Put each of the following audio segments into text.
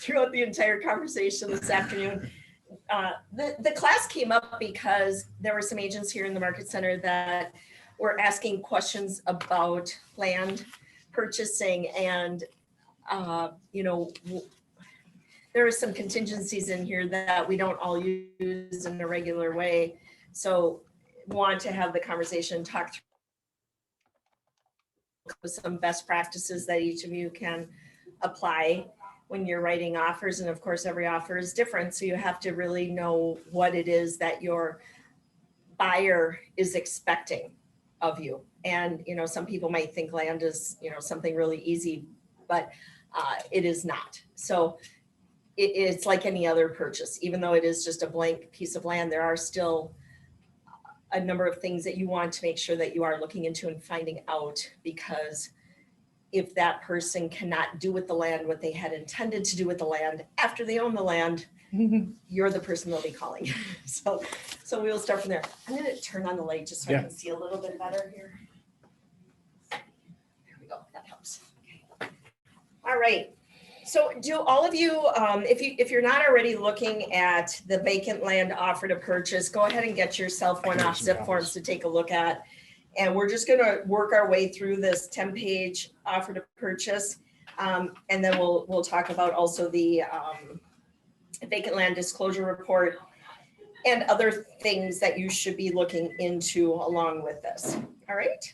throughout the entire conversation this afternoon. The class came up because there were some agents here in the Market Center that were asking questions about land purchasing, and there are some contingencies in here that we don't all use in a regular way. So want to have the conversation, talk through some best practices that each of you can apply when you're writing offers. And of course, every offer is different. So you have to really know what it is that your buyer is expecting of you. And, some people might think land is, something really easy, but it is not. So it's like any other purchase. Even though it is just a blank piece of land, there are still a number of things that you want to make sure that you are looking into and finding out, because if that person cannot do with the land what they had intended to do with the land after they own the land, you're the person they'll be calling. So we'll start from there. I'm going to turn on the light just so I can see a little bit better here. There we go. That helps. Okay. All right. So do all of you, if you're not already looking at the vacant land offer to purchase, go ahead and get yourself one off zip forms to take a look at. And we're just going to work our way through this 10-page offer to purchase. And then we'll talk about also the vacant land disclosure report and other things that you should be looking into along with this. All right.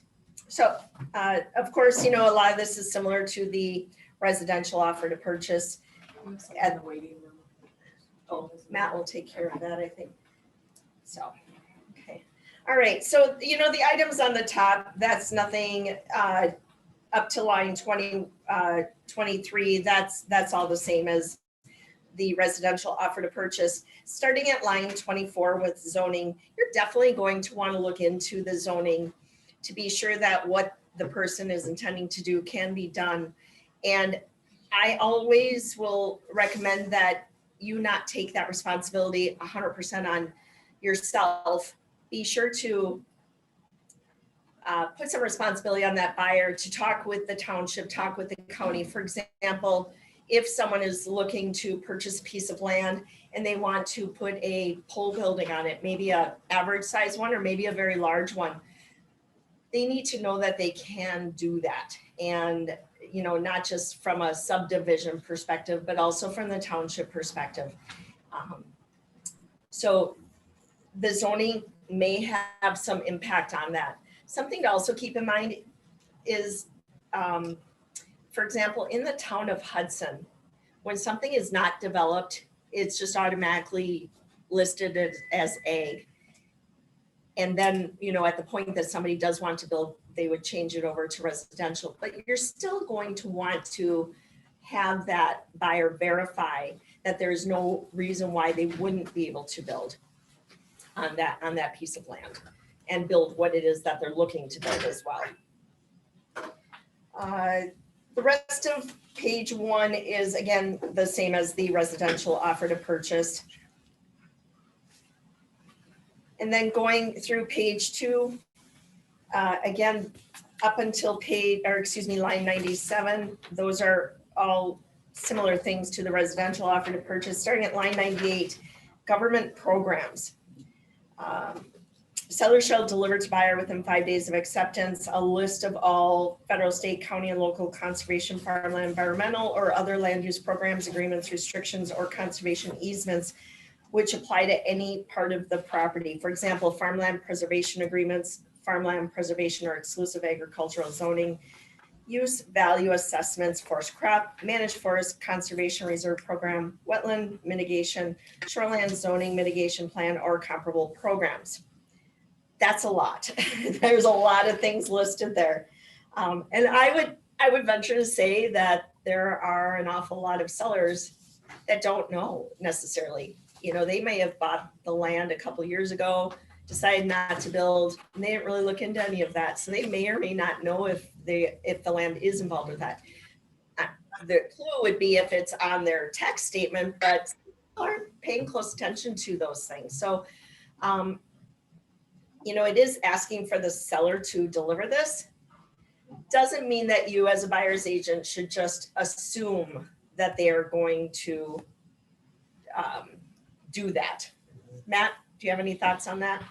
So of course, a lot of this is similar to the residential offer to purchase. Matt will take care of that, I think. So, okay. All right. So, the items on the top, that's nothing up to line 23. That's all the same as the residential offer to purchase. Starting at line 24 with zoning, you're definitely going to want to look into the zoning to be sure that what the person is intending to do can be done. And I always will recommend that you not take that responsibility 100% on yourself. Be sure to put some responsibility on that buyer to talk with the township, talk with the county. For example, if someone is looking to purchase a piece of land and they want to put a pole building on it, maybe an average size one or maybe a very large one, they need to know that they can do that. And not just from a subdivision perspective, but also from the township perspective. So the zoning may have some impact on that. Something to also keep in mind is, for example, in the town of Hudson, when something is not developed, it's just automatically listed as ag. And then, at the point that somebody does want to build, they would change it over to residential, but you're still going to want to have that buyer verify that there's no reason why they wouldn't be able to build on that piece of land and build what it is that they're looking to build as well. The rest of page 1 is, again, the same as the residential offer to purchase. And then going through page 2, again, up until line 97, those are all similar things to the residential offer to purchase. Starting at line 98, government programs. Seller shall deliver to buyer within 5 days of acceptance a list of all federal, state, county, and local conservation, farmland, environmental, or other land use programs, agreements, restrictions, or conservation easements which apply to any part of the property. For example, farmland preservation agreements, farmland preservation or exclusive agricultural zoning, use value assessments, forest crop, managed forest conservation reserve program, wetland mitigation, shoreland zoning mitigation plan, or comparable programs. That's a lot. There's a lot of things listed there. And I would venture to say that there are an awful lot of sellers that don't know necessarily. They may have bought the land a couple years ago, decided not to build, and they didn't really look into any of that. So they may or may not know if the land is involved with that. The clue would be if it's on their tax statement, but people aren't paying close attention to those things. So, it is asking for the seller to deliver this. Doesn't mean that you as a buyer's agent should just assume that they are going to do that. Matt, do you have any thoughts on that?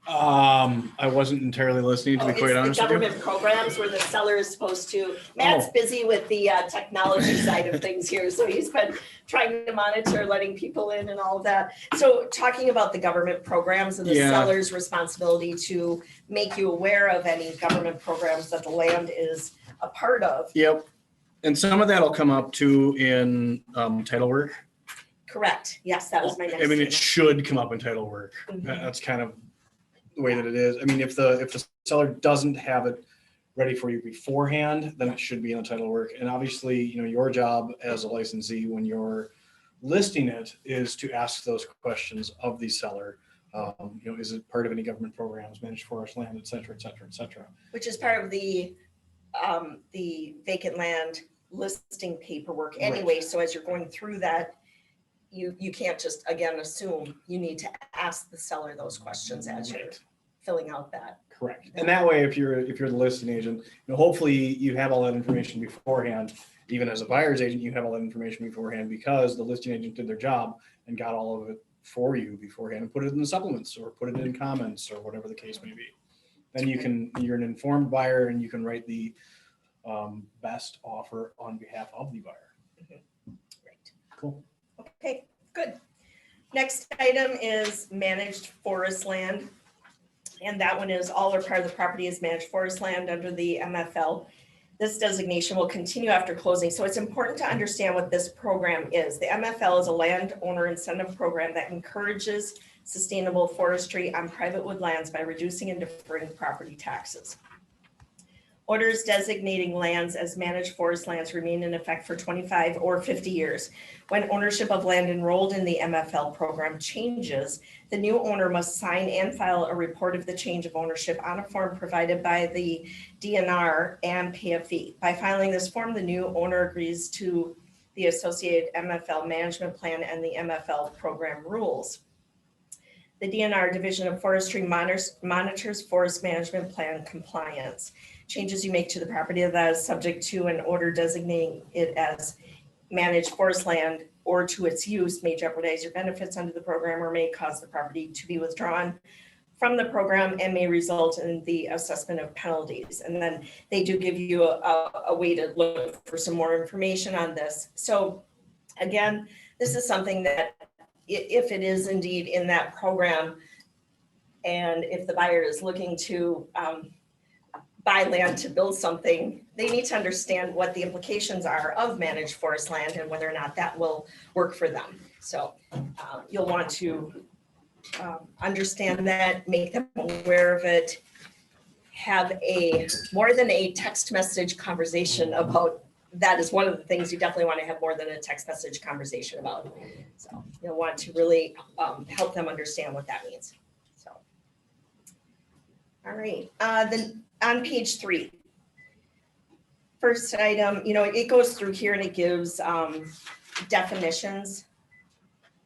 I wasn't entirely listening, to be quite honest It's the with you. government programs where the seller is supposed to, Matt's busy with the technology side of things here, so he's been trying to monitor letting people in and all of that. So talking about the government programs and the seller's responsibility to make you aware of any government programs that the land is a part of. Yep. And some of that'll come up too in title work. Correct. Yes, that was my next. I mean, it should come up in title work. Mhm. That's kind of the way that it is. I mean, if the seller doesn't have it ready for you beforehand, then it should be in the title work. And obviously, you know, your job as a licensee when you're listing it is to ask those questions of the seller. You know, is it part of any government programs, managed forest land, et cetera, et cetera, et cetera. Which is part of the vacant land listing paperwork anyway. Right. So as you're going through that, you can't just, again, assume. You need to ask the seller those questions as you're filling out that. Correct. And that way, if you're the listing agent, you know, hopefully you have all that information beforehand. Even as a buyer's agent, you have all that information beforehand because the listing agent did their job and got all of it for you beforehand and put it in the supplements or put it in comments or whatever the case may be. Then you're an informed buyer and you can write the best offer on behalf of the buyer. Mm-hmm. Great. Cool. Okay, good. Next item is managed forest land. And that one is all or part of the property is managed forest land under the MFL. This designation will continue after closing. So it's important to understand what this program is. The MFL is a landowner incentive program that encourages sustainable forestry on private woodlands by reducing and deferring property taxes. Orders designating lands as managed forest lands remain in effect for 25 or 50 years. When ownership of land enrolled in the MFL program changes, the new owner must sign and file a report of the change of ownership on a form provided by the DNR and pay a fee. By filing this form, the new owner agrees to the associated MFL management plan and the MFL program rules. The DNR Division of Forestry monitors forest management plan compliance. Changes you make to the property that is subject to an order designating it as managed forest land or to its use may jeopardize your benefits under the program or may cause the property to be withdrawn from the program and may result in the assessment of penalties. And then they do give you a way to look for some more information on this. So again, this is something that if it is indeed in that program and if the buyer is looking to buy land to build something, they need to understand what the implications are of managed forest land and whether or not that will work for them. So you'll want to understand that, make them aware of it, have a more than a text message conversation about that is one of the things you definitely want to have more than a text message conversation about. So you'll want to really help them understand what that means. So, all right, then on page 3, first item, you know, it goes through here and it gives definitions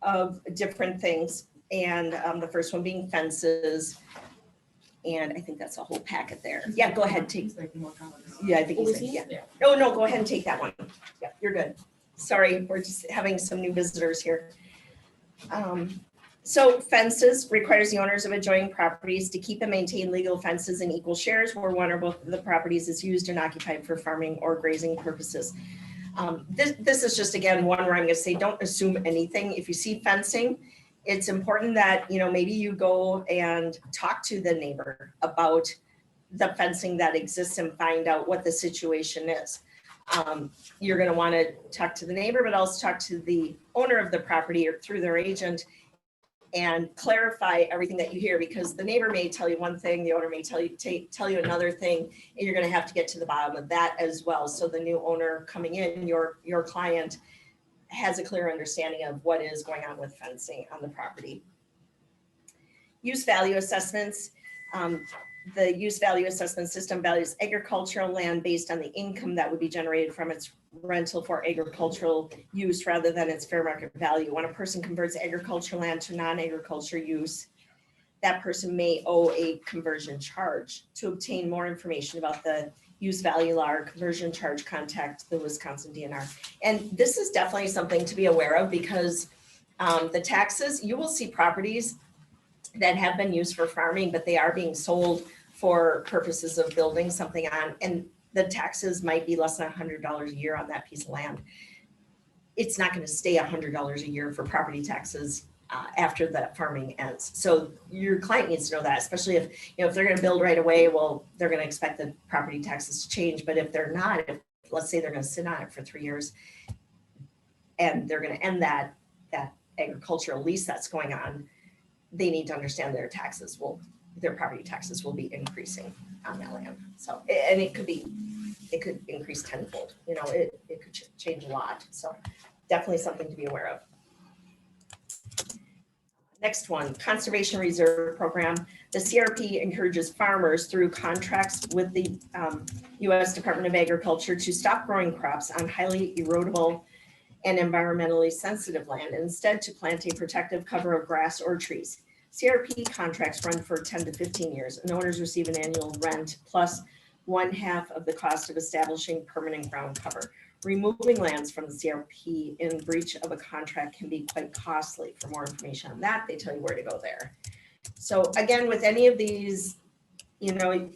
of different things. And the first one being fences. And I think that's a whole packet there. Yeah, go ahead, take. Yeah, I think he's like, yeah. No, go ahead and take that one. Yeah, you're good. Sorry, we're just having some new visitors here. So fences requires the owners of adjoining properties to keep and maintain legal fences in equal shares where one or both of the properties is used and occupied for farming or grazing purposes. This is just, again, one where I'm gonna say, don't assume anything. If you see fencing, it's important that, you know, maybe you go and talk to the neighbor about the fencing that exists and find out what the situation is. You're going to want to talk to the neighbor, but also talk to the owner of the property or through their agent and clarify everything that you hear, because the neighbor may tell you one thing, the owner may tell you another thing, and you're going to have to get to the bottom of that as well. So the new owner coming in, your client, has a clear understanding of what is going on with fencing on the property. Use value assessments. The use value assessment system values agricultural land based on the income that would be generated from its rental for agricultural use rather than its fair market value. When a person converts agricultural land to non-agriculture use, that person may owe a conversion charge. To obtain more information about the use value LAR, conversion charge, contact the Wisconsin DNR. And this is definitely something to be aware of because the taxes, you will see properties that have been used for farming, but they are being sold for purposes of building something on, and the taxes might be less than $100 a year on that piece of land. It's not going to stay $100 a year for property taxes after that farming ends. So your client needs to know that, especially if, you know, if they're going to build right away, well, they're going to expect the property taxes to change. But if they're not, if let's say they're going to sit on it for 3 years and they're going to end that agricultural lease that's going on, they need to understand their property taxes will be increasing on that land. So, and it could increase tenfold, you know, it could change a lot. So definitely something to be aware of. Next one, Conservation Reserve Program. The CRP encourages farmers through contracts with the U.S. Department of Agriculture to stop growing crops on highly erodible and environmentally sensitive land, and instead to plant a protective cover of grass or trees. CRP contracts run for 10 to 15 years, and owners receive an annual rent plus 1/2 of the cost of establishing permanent ground cover. Removing lands from the CRP in breach of a contract can be quite costly. For more information on that, they tell you where to go there. So again, with any of these, you know,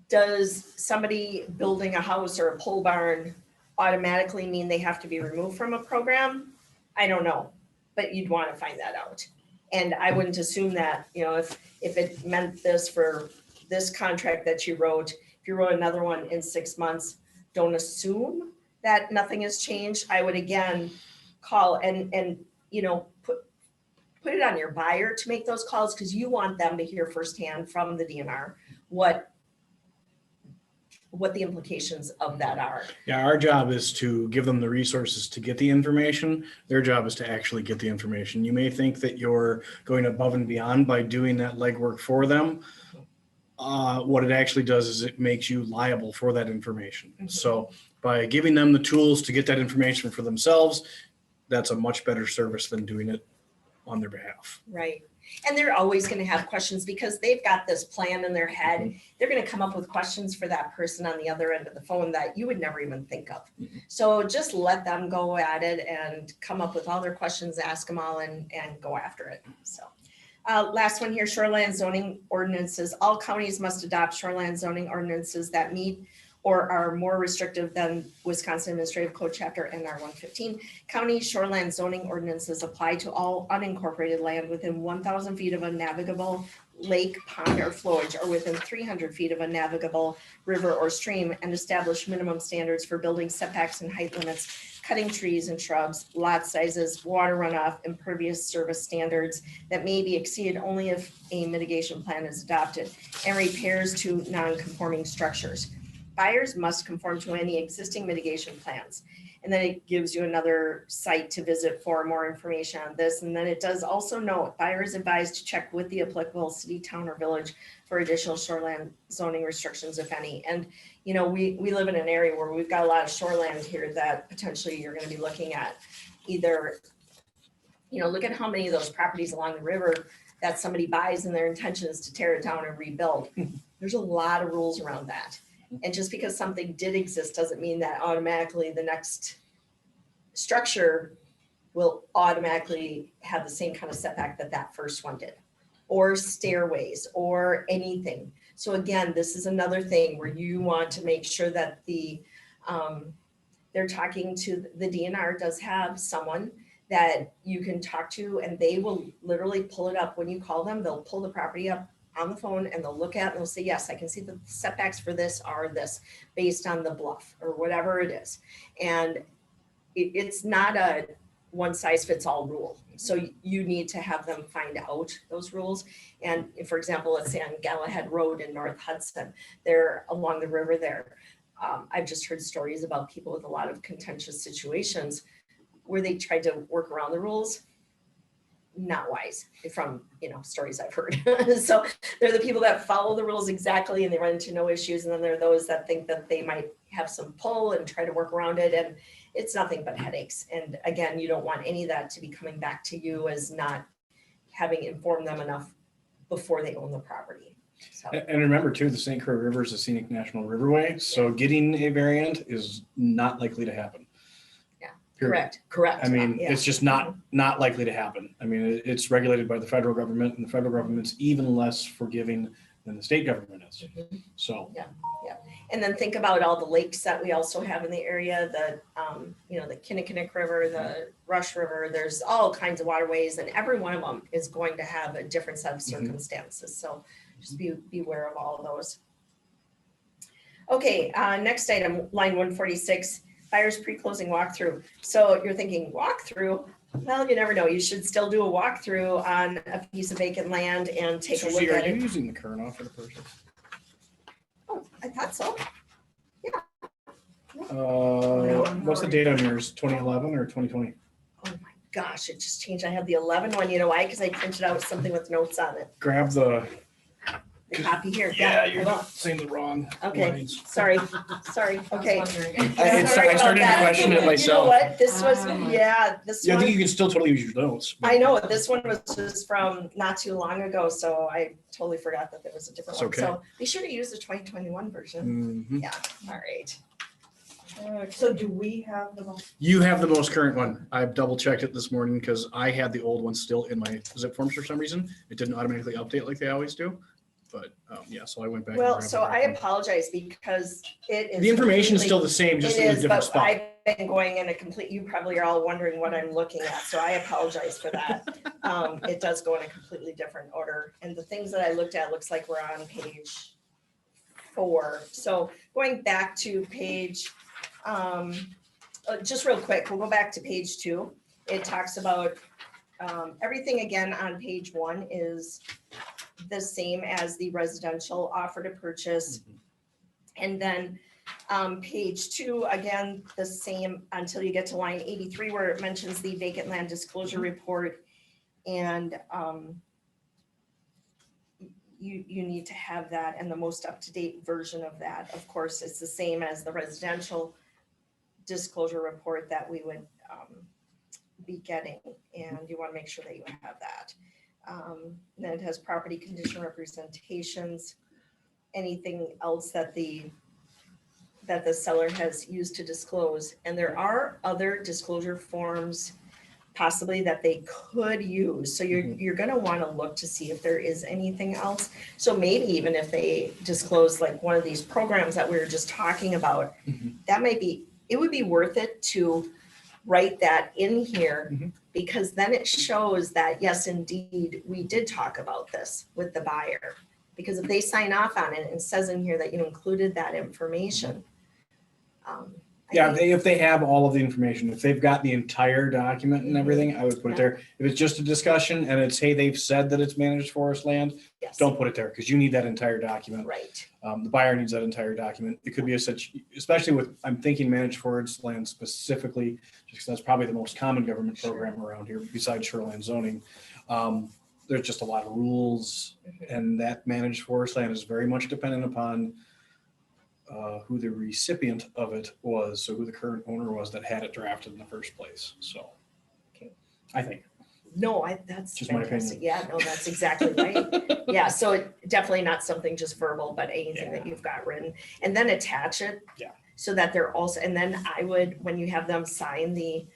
does somebody building a house or a pole barn automatically mean they have to be removed from a program? I don't know, but you'd want to find that out. And I wouldn't assume that, you know, if it meant this for this contract that you wrote, if you wrote another one in 6 months, don't assume that nothing has changed. I would again call and you know, put it on your buyer to make those calls, because you want them to hear firsthand from the DNR what the implications of that are. Yeah, our job is to give them the resources to get the information. Their job is to actually get the information. You may think that you're going above and beyond by doing that legwork for them. What it actually does is it makes you liable for that information. Mm-hmm. So by giving them the tools to get that information for themselves, that's a much better service than doing it on their behalf. Right. And they're always going to have questions because they've got this plan in their head. Mm-hmm. They're going to come up with questions for that person on the other end of the phone that you would never even think of. Mm-hmm. So just let them go at it and come up with all their questions, ask them all, and go after it. So last one here, shoreline zoning ordinances. All counties must adopt shoreline zoning ordinances that meet or are more restrictive than Wisconsin Administrative Code Chapter NR 115. County shoreline zoning ordinances apply to all unincorporated land within 1,000 feet of a navigable lake, pond, or flowage, or within 300 feet of a navigable river or stream, and establish minimum standards for building setbacks and height limits, cutting trees and shrubs, lot sizes, water runoff, impervious service standards that may be exceeded only if a mitigation plan is adopted, and repairs to non-conforming structures. Buyers must conform to any existing mitigation plans. And then it gives you another site to visit for more information on this. And then it does also note buyers advised to check with the applicable city, town, or village for additional shoreline zoning restrictions, if any. And, you know, we live in an area where we've got a lot of shoreland here that potentially you're going to be looking at either, you know, look at how many of those properties along the river that somebody buys and their intention is to tear it down and rebuild. There's a lot of rules around that. And just because something did exist doesn't mean that automatically the next structure will automatically have the same kind of setback that that first one did, or stairways or anything. So again, this is another thing where you want to make sure that they're talking to the DNR does have someone that you can talk to, and they will literally pull it up when you call them. They'll pull the property up on the phone and they'll look at it and they'll say, yes, I can see the setbacks for this are this based on the bluff or whatever it is. And it's not a one size fits all rule. So you need to have them find out those rules. And if, for example, let's say on Galahad Road in North Hudson, they're along the river there. I've just heard stories about people with a lot of contentious situations where they tried to work around the rules. Not wise from, you know, stories I've heard. So they're the people that follow the rules exactly and they run into no issues. And then there are those that think that they might have some pull and try to work around it. And it's nothing but headaches. And again, you don't want any of that to be coming back to you as not having informed them enough before they own the property. So, And remember too, the St. Croix River is a scenic national riverway, so getting a variant is not likely to happen. yeah, Period. correct. I mean, Yeah. it's just not likely to happen. I mean, it's regulated by the federal government, and the federal government's even less forgiving than the state government is. Mhm. So, And then think about all the lakes that we also have in the area, the, the Kinnickinnick River, the Rush River, there's all kinds of waterways, and every one of them is going to have a different set of circumstances. So just be aware of all of those. Okay, next item, line 146, buyer's pre-closing walkthrough. So you're thinking walkthrough? Well, you never know. You should still do a walkthrough on a piece of vacant land and take a look Suzy, are at you it. using the current offer to purchase? Oh, I thought so. What's the date on yours? 2011 or 2020? Oh my gosh, it just changed. I have the 11 one. You know why? Because I printed out something with notes on it. Grab the. The copy here. Yeah, I you're will. not saying the wrong Okay, lines. sorry. Okay. I Sorry started about to that. question it You know myself. what? This was, Ah. this Yeah, I think one, you can still totally use your notes. but I know, this one was just from not too long ago, so I totally forgot that there was a different It's one. okay. So be sure to use the 2021 version. Mhm. Yeah, all right. So do we have the most? You have the most current one. I've double checked it this morning because I had the old one still in my zip forms for some reason. It didn't automatically update like they always do. But yeah, so I went back. and Well, grabbed so the I correct one. apologize because it is. The information is completely- still the same, just It in a is, different but spot. I've been going in a complete, you probably are all wondering what I'm looking at, so I apologize for that. It does go in a completely different order, and the things that I looked at, looks like we're on page 4. So going back to page, just real quick, we'll go back to page 2. It talks about, everything again on page 1 is the same as the residential offer to purchase. And then page 2, again, the same until you get to line 83, where it mentions the vacant land disclosure report. And you need to have that, and the most up-to-date version of that, of course, it's the same as the residential disclosure report that we would be getting, and you want to make sure that you have that. Then it has property condition representations, anything else that the seller has used to disclose. And there are other disclosure forms possibly that they could use. So you're going to want to look to see if there is anything else. So maybe even if they disclose like one of these programs that we were just talking about, that might be, it would be worth it to write that in here, because then it shows that, yes, indeed, we did talk about this with the buyer. Because if they sign off on it and it says in here that you included that information. Yeah, if they have all of the information, if they've got the entire document and everything, I would put it there. If it's just a discussion and it's, hey, they've said that it's managed forest land, Yes. don't put it there because you need that entire document. Right. The buyer needs that entire document. It could be especially with, I'm thinking managed forest land specifically, just because that's probably the most common government program around here besides shoreline zoning. There's just a lot of rules, and that managed forest land is very much dependent upon who the recipient of it was, so who the current owner was that had it drafted in the first place. So, Okay. I think. No, that's Just my fantastic. opinion. Yeah, no, that's exactly right. Yeah, so definitely not something just verbal, but anything that you've got written, and then attach it. Yeah. So that they're also, and then I would, when you have them sign the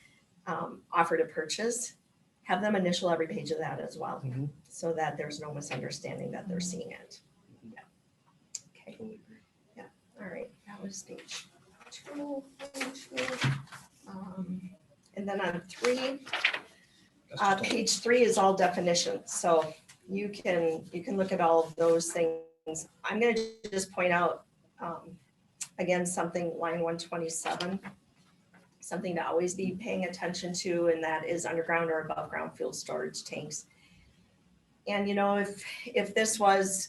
offer to purchase, have them initial every page of that as well, so that there's no misunderstanding that they're seeing it. Yeah. Okay. Totally agree. All right, that was page 2. And then on 3, page 3 is all definitions. So you can look at all of those things. I'm going to just point out, again, something line 127, something to always be paying attention to, and that is underground or above ground fuel storage tanks. And if this was,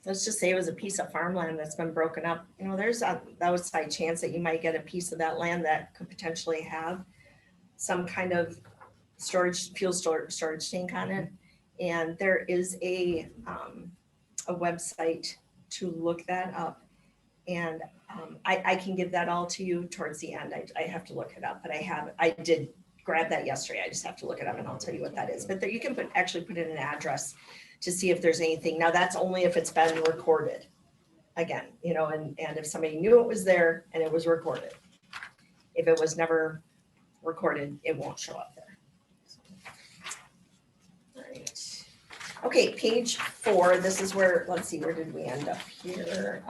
let's just say it was a piece of farmland that's been broken up, there's a outside chance that you might get a piece of that land that could potentially have some kind of fuel storage tank on it. And there is a website to look that up. And I can give that all to you towards the end. I have to look it up, but I did grab that yesterday. I just have to look it up and I'll tell you what that is. But there, you can actually put in an address to see if there's anything. Now, that's only if it's been recorded again, you know, and if somebody knew it was there and it was recorded. If it was never recorded, it won't show up there. All right. Okay, page 4, this is where, let's see, where did we end up here?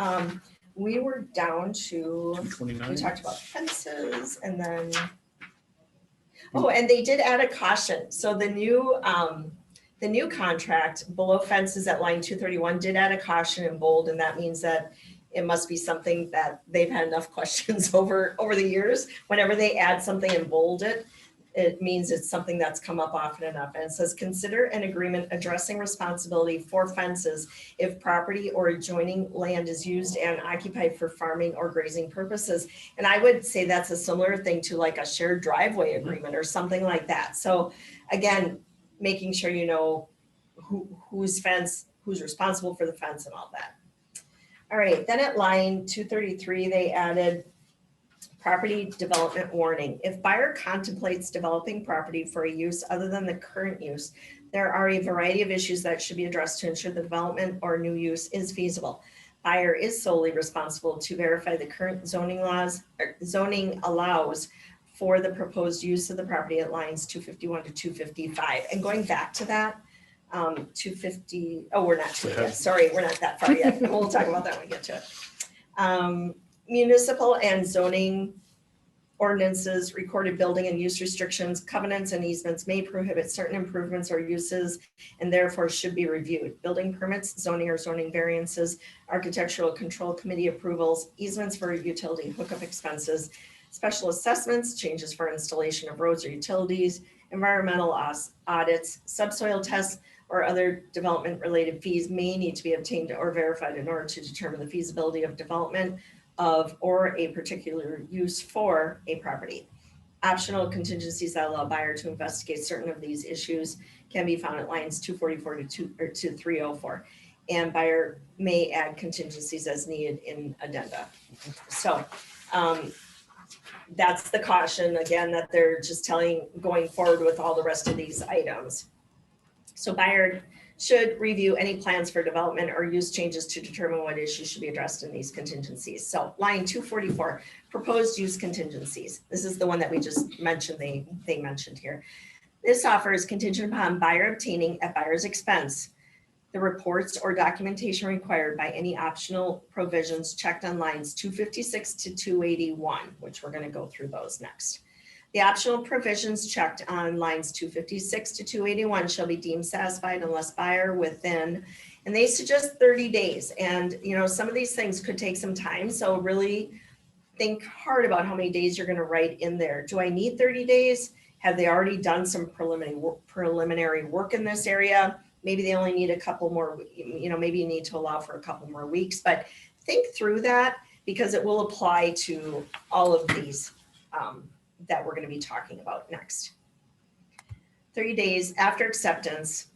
We were down to, we 29. talked about fences and then, oh, and they did add a caution. So the new contract below fences at line 231 did add a caution in bold, and that means that it must be something that they've had enough questions over the years. Whenever they add something and bold it means it's something that's come up often enough. And it says, consider an agreement addressing responsibility for fences if property or adjoining land is used and occupied for farming or grazing purposes. And I would say that's a similar thing to like a shared driveway agreement or something like that. So again, making sure you know who's responsible for the fence and all that. All right, then at line 233, they added property development warning. If buyer contemplates developing property for a use other than the current use, there are a variety of issues that should be addressed to ensure the development or new use is feasible. Buyer is solely responsible to verify the current zoning allows for the proposed use of the property at lines 251 to 255. And going back to that, 250, oh, we're not to it yet. Sorry, we're not that far yet. We'll talk about that when we get to it. Municipal and zoning ordinances, recorded building and use restrictions, covenants and easements may prohibit certain improvements or uses and therefore should be reviewed. Building permits, zoning or zoning variances, architectural control committee approvals, easements for utility hookup expenses, special assessments, changes for installation of roads or utilities, environmental audits, subsoil tests, or other development related fees may need to be obtained or verified in order to determine the feasibility of development of or a particular use for a property. Optional contingencies that allow buyer to investigate certain of these issues can be found at lines 244 to 304. And buyer may add contingencies as needed in addenda. So that's the caution, again, that they're just going forward with all the rest of these items. So buyer should review any plans for development or use changes to determine what issues should be addressed in these contingencies. So line 244, proposed use contingencies. This is the one that we just mentioned, they mentioned here. This offer is contingent upon buyer obtaining at buyer's expense the reports or documentation required by any optional provisions checked on lines 256 to 281, which we're going to go through those next. The optional provisions checked on lines 256 to 281 shall be deemed satisfied unless buyer within, and they suggest 30 days. And you know, some of these things could take some time. So really think hard about how many days you're going to write in there. Do I need 30 days? Have they already done some preliminary work in this area? Maybe they only need a couple more, you know, maybe you need to allow for a couple more weeks, but think through that because it will apply to all of these that we're going to be talking about next. 30 days after acceptance.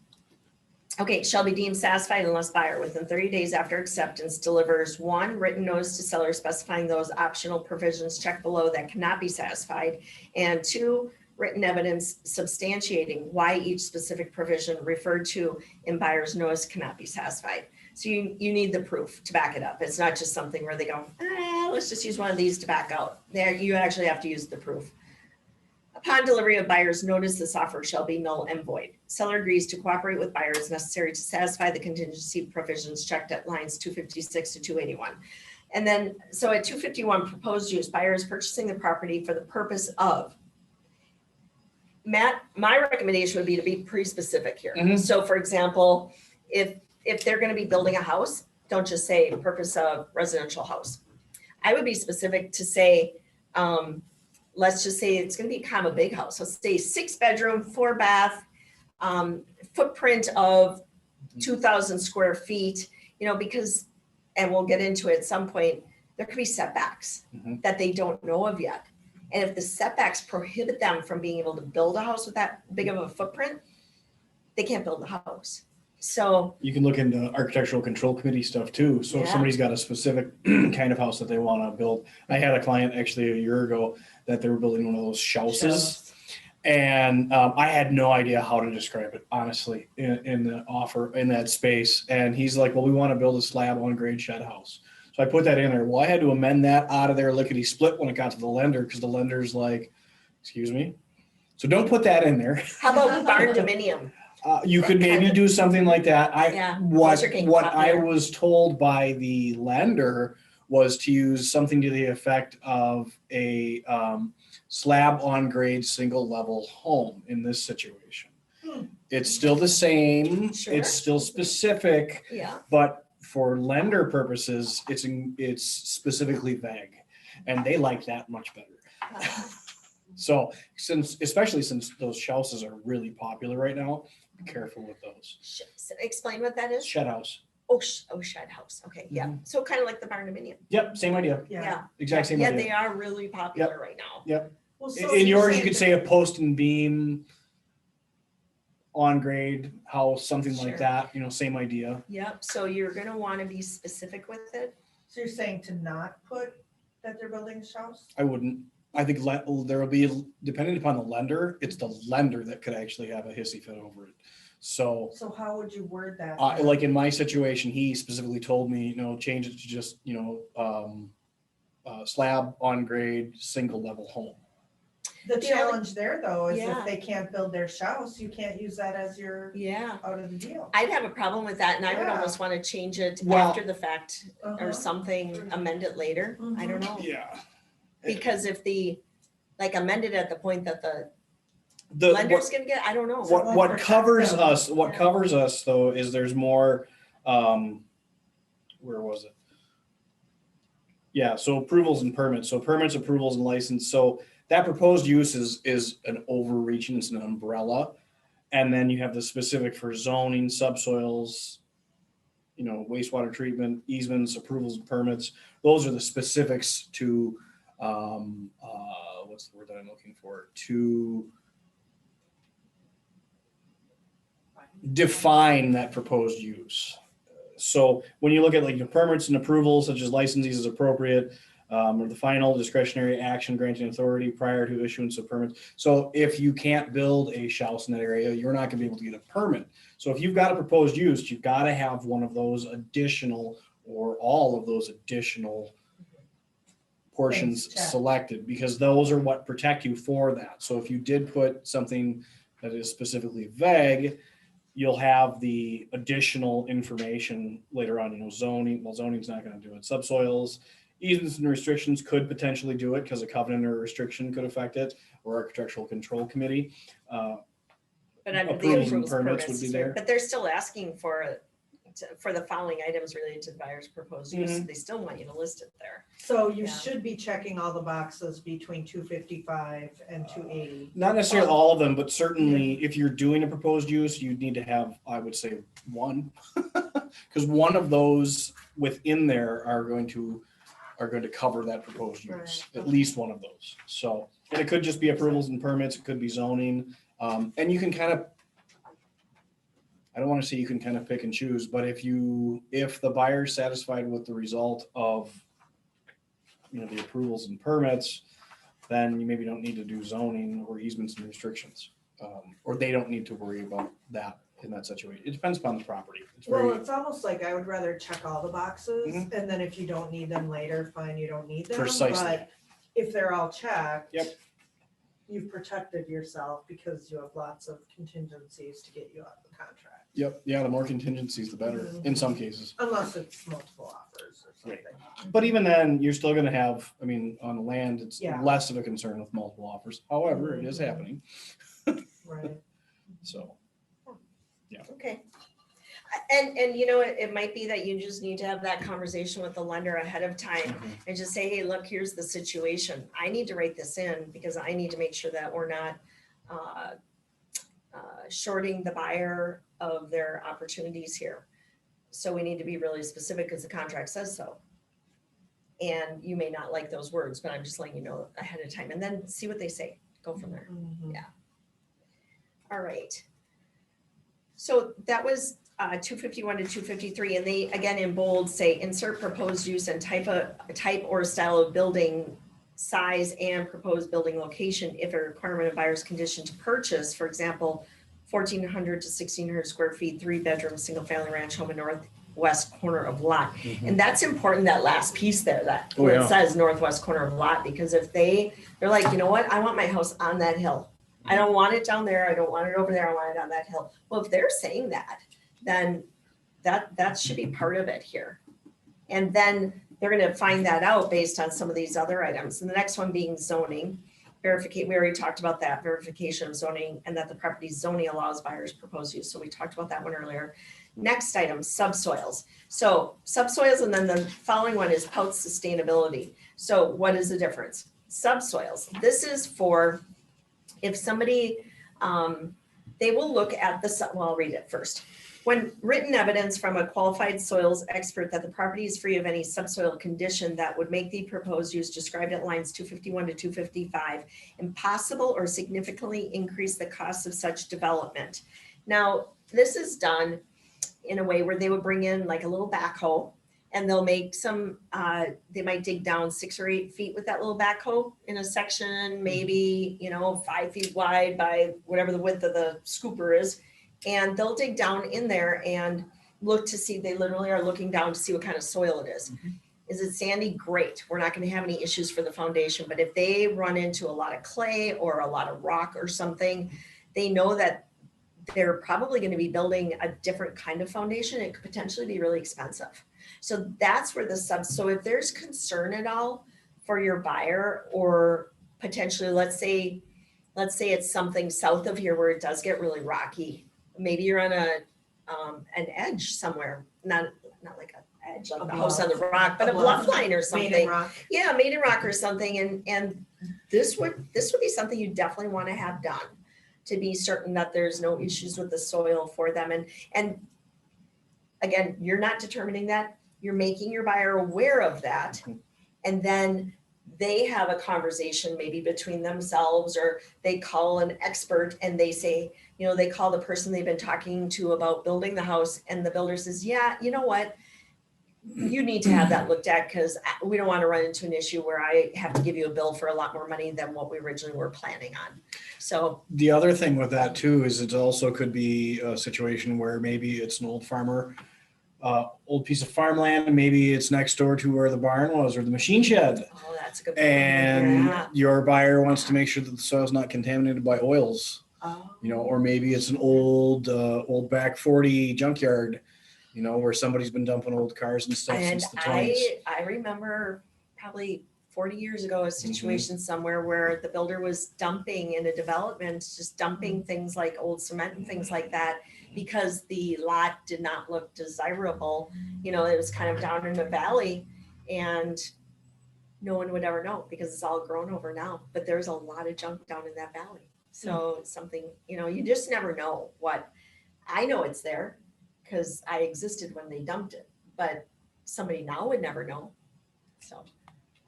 Okay, shall be deemed satisfied unless buyer within 30 days after acceptance delivers 1 written notice to seller specifying those optional provisions checked below that cannot be satisfied, and 2 written evidence substantiating why each specific provision referred to in buyer's notice cannot be satisfied. So you need the proof to back it up. It's not just something where they go, let's just use one of these to back out. There, you actually have to use the proof. Upon delivery of buyer's notice, this offer shall be null and void. Seller agrees to cooperate with buyer as necessary to satisfy the contingency provisions checked at lines 256 to 281. And then, so at 251, proposed use, buyer is purchasing the property for the purpose of. Matt, my recommendation would be to be pretty specific here. Mhm. So for example, if they're going to be building a house, don't just say purpose of residential house. I would be specific to say, let's just say it's going to be kind of a big house. Let's say 6 bedroom, 4 bath, footprint of 2,000 square feet, you know, because, and we'll get into it at some point, there could be setbacks that they don't know of yet. And if the setbacks prohibit them from being able to build a house with that big of a footprint, they can't build a house. So you can look into architectural control committee stuff too. So if Yeah. somebody's got a specific kind of house that they want to build, I had a client actually a year ago that they were building one of those houses. And I had no idea how to describe it, honestly, in the offer, in that space. And he's like, well, we want to build a slab on grade shed house. So I put that in there. Well, I had to amend that out of there lickety split when it got to the lender, because the lender's like, excuse me? So don't put that in there. How about barn dominium? You could maybe do something like that. Yeah, What those are getting I popular. was told by the lender was to use something to the effect of a slab on grade single level home in this situation. It's still the same. Sure. It's still specific, Yeah, but for lender purposes, it's specifically vague, and they like that much better. So especially since those houses are really popular right now, be careful with those. explain what that is. Shed house. Oh, shed house. Okay, yeah. Mhm. So kind of like the barn dominium. Yep, same idea. Yeah. Exact same Yeah, idea. they are really popular right now. Well, In yours, you could say a post and beam on grade house, something Sure. like that, same idea. Yep, so you're gonna wanna be specific with it. So you're saying to not put that they're building a house? I wouldn't. I think there will be, depending upon the lender, it's the lender that could actually have a hissy fit over it. So, So how would you word that? like in my situation, he specifically told me, change it to just, slab on grade, single level home. The The only- challenge there though is Yeah. if they can't build their house, you can't use that as your Yeah, out of the deal. I'd have a problem with that and I would Yeah. almost wanna change it Well- after the fact Uh-huh. or something, amend it later. I don't know. Yeah. Because if amend it at the point that the The, lender's gonna get, I don't know. what protect covers them. us, what Yeah. covers us though, is there's more, where was it? Yeah, so approvals and permits, so permits, approvals and license, so that proposed use is an overreaching, it's an umbrella. And then you have the specific for zoning, subsoils, wastewater treatment, easements, approvals and permits. Those are the specifics to, what's the word that I'm looking for? To define that proposed use. So when you look at like your permits and approvals, such as licensees as appropriate, or the final discretionary action granting authority prior to issuance of permits. So if you can't build a house in that area, you're not gonna be able to get a permit. So if you've got a proposed use, you've gotta have one of those additional or all of those additional portions Things checked. selected, because those are what protect you for that. So if you did put something that is specifically vague, you'll have the additional information later on, zoning, well, zoning's not gonna do it. Subsoils, easements and restrictions could potentially do it because a covenant or restriction could affect it, or architectural control committee. But under the approvals and approvals permits permits, would be there. but they're still asking for the following items related to the buyer's proposed use. Mhm. They still want you to list it there. So you Yeah. should be checking all the boxes between 255 and 280. Not necessarily all of them, but certainly if you're doing a proposed use, you'd need to have, I would say, one. Because one of those within there are going to cover that proposed use, Right. at least one of those. So, and it could just be approvals and permits, it could be zoning. And you can kind of, I don't want to say you can kind of pick and choose, but if the buyer's satisfied with the result of, the approvals and permits, then you maybe don't need to do zoning or easements and restrictions. Or they don't need to worry about that in that situation. It depends upon the property. It's Well, very it's almost like I would rather check all the boxes Mhm. and then if you don't need them later, fine, you don't need them. Precisely. But if they're all checked. Yep. You've protected yourself because you have lots of contingencies to get you out of the contract. Yep, yeah, the more contingencies, the better, in some cases. Unless it's multiple offers or Right. something. But even then, you're still gonna have, on the land, it's Yeah. less of a concern with multiple offers. However, it is Mhm. happening, Right. so. Okay. And it might be that you just need to have that conversation with the lender ahead of time and just say, hey, look, here's the situation. I need to write this in because I need to make sure that we're not shorting the buyer of their opportunities here. So we need to be really specific because the contract says so. And you may not like those words, but I'm just letting you know ahead of time and then see what they say. Go from there. Mhm. All right. So that was 251 to 253, and they, again, in bold say, insert proposed use and type or style of building size and proposed building location if a requirement of buyer's condition to purchase, for example, 1,400 to 1,600 square feet, 3-bedroom, single-family ranch home in northwest corner of lot. And that's important, that last piece there, that Oh, where yeah. it says northwest corner of lot, because if they're like, you know what, I want my house on that hill. I don't want it down there, I don't want it over there, I want it on that hill. Well, if they're saying that, then that should be part of it here. And then they're gonna find that out based on some of these other items. And the next one being zoning. Verificate, we already talked about that, verification of zoning, and that the property's zoning allows buyers proposed use. So we talked about that one earlier. Next item, subsoils. So subsoils, and then the following one is POUT sustainability. So what is the difference? Subsoils, this is for if somebody, they will look at the, well, I'll read it first. When written evidence from a qualified soils expert that the property is free of any subsoil condition that would make the proposed use described at lines 251 to 255 impossible or significantly increase the cost of such development. Now, this is done in a way where they would bring in like a little backhoe and they'll make some, they might dig down 6 or 8 feet with that little backhoe in a section, maybe, 5 feet wide by whatever the width of the scooper is. And they'll dig down in there and look to see, they literally are looking down to see what kind of soil it is. Is it sandy? Great. We're not going to have any issues for the foundation. But if they run into a lot of clay or a lot of rock or something, they know that they're probably going to be building a different kind of foundation. It could potentially be really expensive. So that's where so if there's concern at all for your buyer, or potentially, let's say it's something south of here where it does get really rocky. Maybe you're on an edge somewhere, not like an edge like the house on the rock, but a bluff line or something. Maiden rock. Yeah, maiden rock or something. And this would be something you definitely want to have done to be certain that there's no issues with the soil for them. And again, you're not determining that, you're making your buyer aware of that. And then they have a conversation maybe between themselves, or they call an expert and they say, they call the person they've been talking to about building the house, and the builder says, yeah, you know what? You need to have that looked at because we don't want to run into an issue where I have to give you a bill for a lot more money than what we originally were planning on. So The other thing with that too is it also could be a situation where maybe it's an old farmer, old piece of farmland, and maybe it's next door to where the barn was or the machine shed. oh, that's a good point. And Yeah. your buyer wants to make sure that the soil's not contaminated by oils, Oh. or maybe it's an old back 40 junkyard, where somebody's been dumping old cars and stuff And since the 20s. I remember probably 40 years ago, a situation somewhere where the builder was dumping in a development, just dumping things like old cement and things like that, because the lot did not look desirable. It was kind of down in a valley, and no one would ever know because it's all grown over now. But there's a lot of junk down in that valley. So it's something, you just never know what. I know it's there because I existed when they dumped it, but somebody now would never know. So,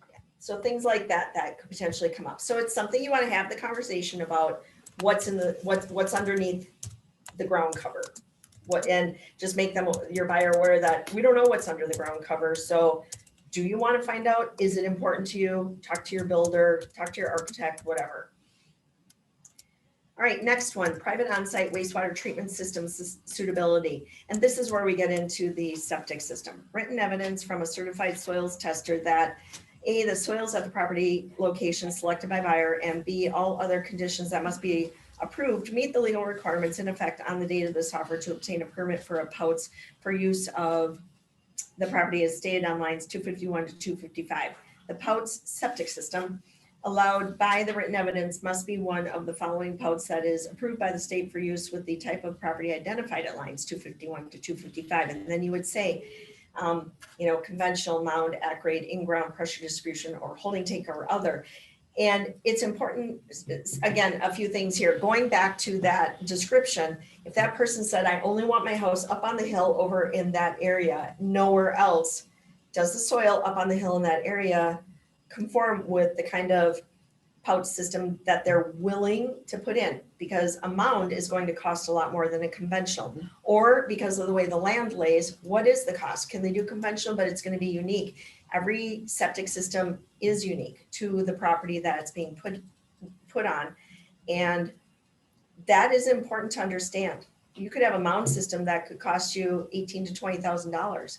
yeah. So things like that could potentially come up. So it's something you want to have the conversation about what's underneath the ground cover. And just make your buyer aware that we don't know what's under the ground cover. So do you want to find out? Is it important to you? Talk to your builder, talk to your architect, whatever. All right, next one, private on-site wastewater treatment systems suitability. And this is where we get into the septic system. Written evidence from a certified soils tester that A, the soils at the property location selected by buyer, and B, all other conditions that must be approved meet the legal requirements in effect on the date of this offer to obtain a permit for a POUTS for use of the property as stated on lines 251 to 255. The POUTS septic system allowed by the written evidence must be one of the following POUTS that is approved by the state for use with the type of property identified at lines 251 to 255. And then you would say, conventional mound, at-grade, in-ground pressure distribution, or holding tank or other. And it's important, again, a few things here. Going back to that description, if that person said, I only want my house up on the hill over in that area, nowhere else, does the soil up on the hill in that area conform with the kind of pouch system that they're willing to put in? Because a mound is going to cost a lot more than a conventional, or because of the way the land lays, what is the cost? Can they do conventional, but it's going to be unique? Every septic system is unique to the property that it's being put on. And that is important to understand. You could have a mound system that could cost you $18,000 to $20,000.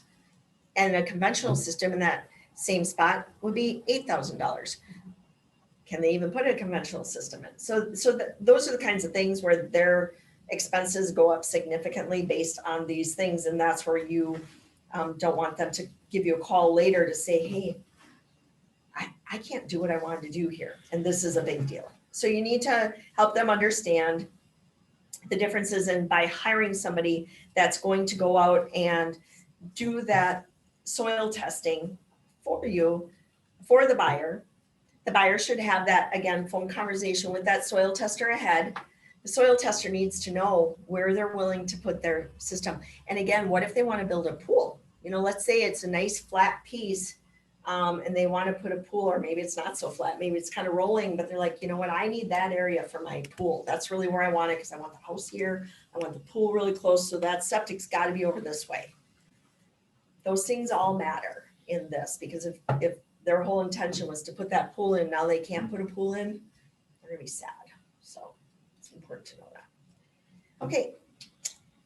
And a conventional system in that same spot would be $8,000. Can they even put a conventional system in? So those are the kinds of things where their expenses go up significantly based on these things. And that's where you don't want them to give you a call later to say, hey, I can't do what I wanted to do here. And this is a big deal. So you need to help them understand the differences, and by hiring somebody that's going to go out and do that soil testing for you, for the buyer should have that, again, phone conversation with that soil tester ahead. The soil tester needs to know where they're willing to put their system. And again, what if they want to build a pool? You know, let's say it's a nice flat piece and they want to put a pool, or maybe it's not so flat, maybe it's kind of rolling, but they're like, you know what, I need that area for my pool. That's really where I want it, because I want the house here, I want the pool really close, so that septic's got to be over this way. Those things all matter in this, because if their whole intention was to put that pool in, now they can't put a pool in, they're gonna be sad. So it's important to know that. Okay,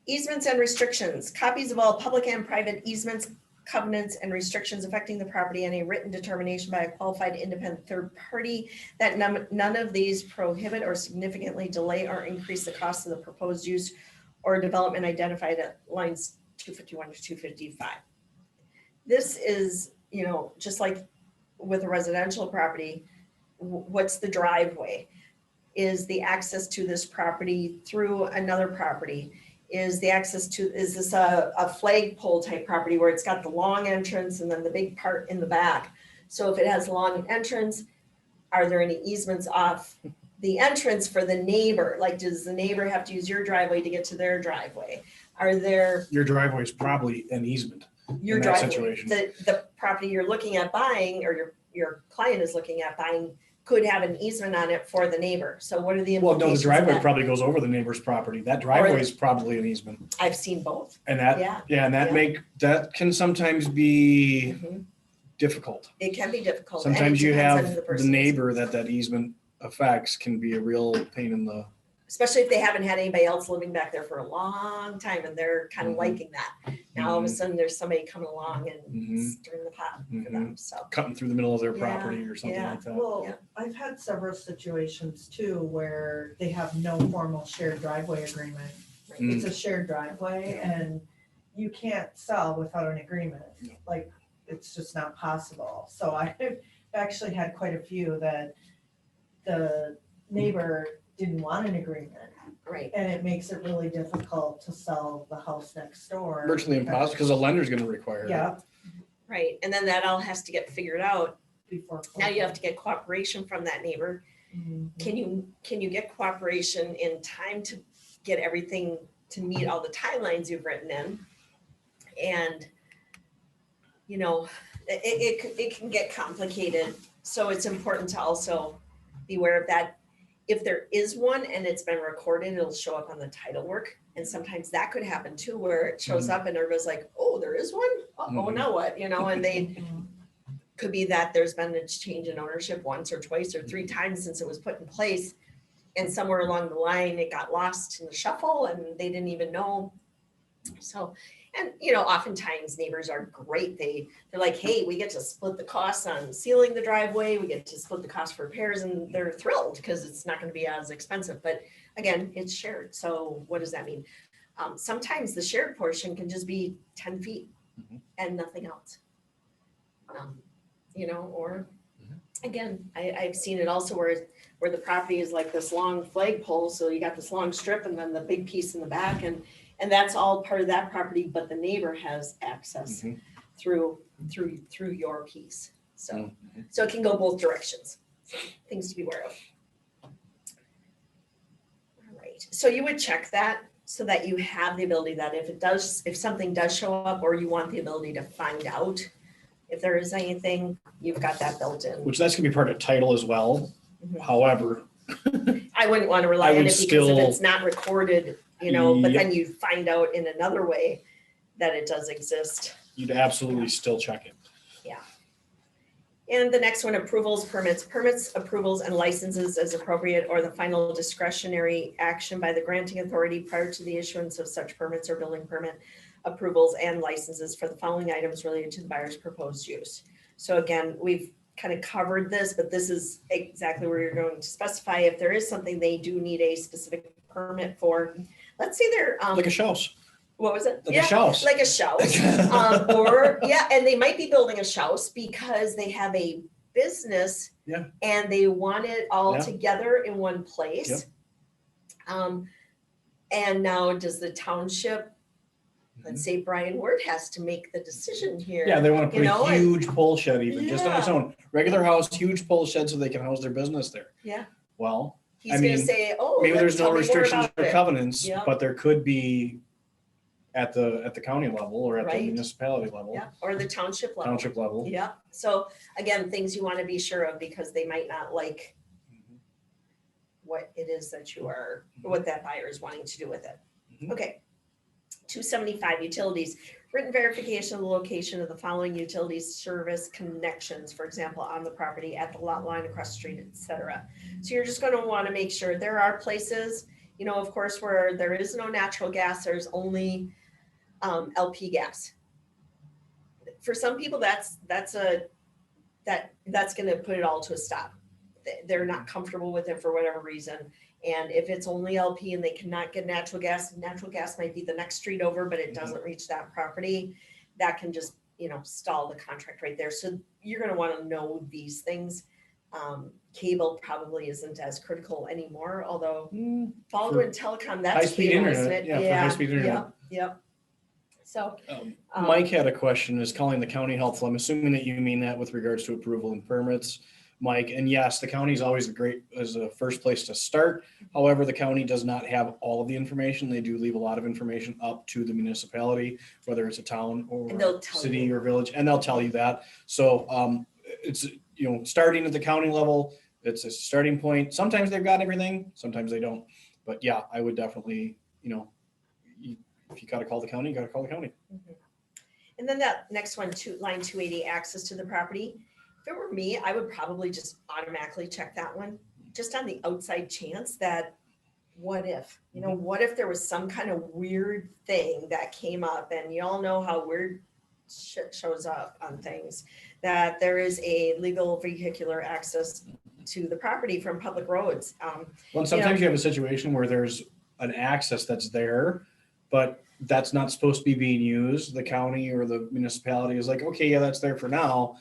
easements and restrictions. Copies of all public and private easements, covenants, and restrictions affecting the property, and a written determination by a qualified independent third party that none of these prohibit or significantly delay or increase the cost of the proposed use or development identified at lines 251 to 255. This is, you know, just like with a residential property, what's the driveway? Is the access to this property through another property? Is this a flagpole type property where it's got the long entrance and then the big part in the back? So if it has long entrance, are there any easements off the entrance for the neighbor? Like, does the neighbor have to use your driveway to get to their driveway? Are there? Your driveway is probably an easement. Your in that driveway, situation. the property you're looking at buying, or your client is looking at buying, could have an easement on it for the neighbor. So what are the Well, implications? no, the driveway of that? probably goes over the neighbor's property. That driveway is probably an easement. I've seen both. And that, Yeah. and that can sometimes be difficult. It can be difficult. Sometimes and it you depends on have who the person is. neighbor that easement affects can be a real pain in the. Especially if they haven't had anybody else living back there for a long time and they're kind of liking that. Now all of a sudden there's somebody coming along and stirring the pot for them. So Cutting through the middle of their Yeah, property or something yeah. like that. Well, Yeah. I've had several situations too where they have no formal shared driveway agreement. It's a shared driveway and you can't sell without an agreement. No. Like, it's just not possible. So I've actually had quite a few that the neighbor didn't want an agreement. right. And it makes it really difficult to sell the house next door. Virtually impossible because a lender's going to require it. Yeah. Right. And then that all has to get figured out. Before. Now you have to get cooperation from that neighbor. Mhm. Can you get cooperation in time to get everything to meet all the timelines you've written in? And, you know, it can get complicated. So it's important to also be aware of that. If there is one and it's been recorded, it'll show up on the title work. And sometimes that could happen too, where it shows up and everybody's like, oh, there is one? Oh, now what? You know, and they Mhm. could be that there's been a change in ownership once or twice or three times since it was put in place. And somewhere along the line, it got lost in the shuffle and they didn't even know. So, and you know, oftentimes neighbors are great. They're like, hey, we get to split the costs on sealing the driveway. We get to split the cost for repairs, and they're thrilled because it's not going to be as expensive. But again, it's shared. So what does that mean? Sometimes the shared portion can just be 10 feet and nothing else. You know, or again, I've seen it also where the property is like this long flagpole. So you got this long strip and then the big piece in the back, and that's all part of that property, but the neighbor has access through your piece. So so it can go both directions. So things to be aware of. All right. So you would check that so that you have the ability that if something does show up, or you want the ability to find out if there is anything, you've got that built in. Which that's going to be part of title as well. However, I wouldn't want to rely I on would it because if still- it's not recorded, you know, but Yep. then you find out in another way that it does exist. you'd absolutely still check it. And the next one, approvals, permits, approvals, and licenses as appropriate, or the final discretionary action by the granting authority prior to the issuance of such permits or building permit approvals and licenses for the following items related to the buyer's proposed use. So again, we've kind of covered this, but this is exactly where you're going to specify if there is something they do need a specific permit for. Let's say they're Like a house, what was it? like Yeah, a house. like a shouse. Or yeah, and they might be building a shouse because they have a business. Yeah. And they want it all Yeah. together in one place. Yep. And now does the township, let's say Brian Word has to make the decision here. Yeah, they want to put you know, a huge pole shed even just on its Yeah. own. Regular house, huge pole shed so they can house their business there. Yeah. Well, He's I gonna mean, say, oh, maybe there's no tell me more restrictions about or it. covenants, Yeah. but there could be at the county level or at the Right. municipality level, Yeah, or the township level. township level. Yeah, so again, things you want to be sure of because they might not like Mhm. what it is that you are, what that buyer is wanting to do with it. Mhm. Okay. 275 utilities, written verification of the location of the following utilities service connections, for example, on the property, at the lot line, across the street, etc. So you're just going to want to make sure there are places, you know, of course, where there is no natural gas, there's only LP gas. For some people, that's going to put it all to a stop. They're not comfortable with it for whatever reason. And if it's only LP and they cannot get natural gas might be the next street over, but it doesn't reach that property, that can just, you know, stall the contract right there. So you're going to want to know these things. Cable probably isn't as critical anymore, although Baldwin Telecom, that's high-speed cable, internet, isn't it? yeah, for high-speed internet. Yep. So Mike had a question, is calling the county helpful? I'm assuming that you mean that with regards to approval and permits, Mike. And yes, the county is always as a first place to start. However, the county does not have all of the information. They do leave a lot of information up to the municipality, whether it's a town And they'll or tell city you. or village, and they'll tell you that. So it's, you know, starting at the county level, it's a starting point. Sometimes they've got everything, sometimes they don't. But yeah, I would definitely, you know, if you got to call the county, you got to call the county. Mhm. And then that next one, line 280, access to the property. If it were me, I would probably just automatically check that one, just on the outside chance that what if, you know, what if there was some kind of weird thing that came up, and you all know how weird shit shows up on things, that there is a legal vehicular access to the property from public roads. Well, and sometimes you have a situation where there's an access that's there, but that's not supposed to be being used. The county or the municipality is like, okay, yeah, that's there for now.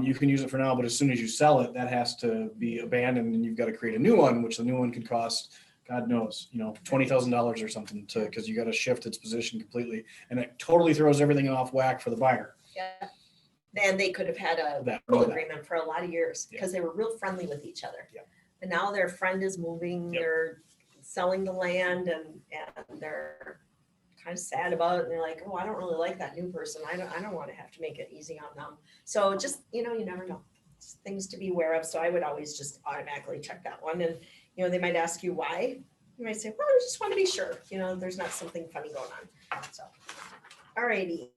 You can use it for now, but as soon as you sell it, that has to be abandoned and you've got to create a new one, which the new one could cost, God knows, you know, $20,000 or something because you got to shift its position completely. And it totally throws everything off whack for the buyer. Yeah. Then they could have had a That- rental agreement for a lot of years Yeah. because they were real friendly with each other. Yep. But now their friend is moving, Yep. they're selling the land and they're kind of sad about it. And they're like, oh, I don't really like that new person. I don't want to have to make it easy on them. So just, you know, you never know. Just things to be aware of. So I would always just automatically check that one. And, you know, they might ask you why. You might say, well, I just want to be sure, you know, there's not something funny going on. So, alrighty.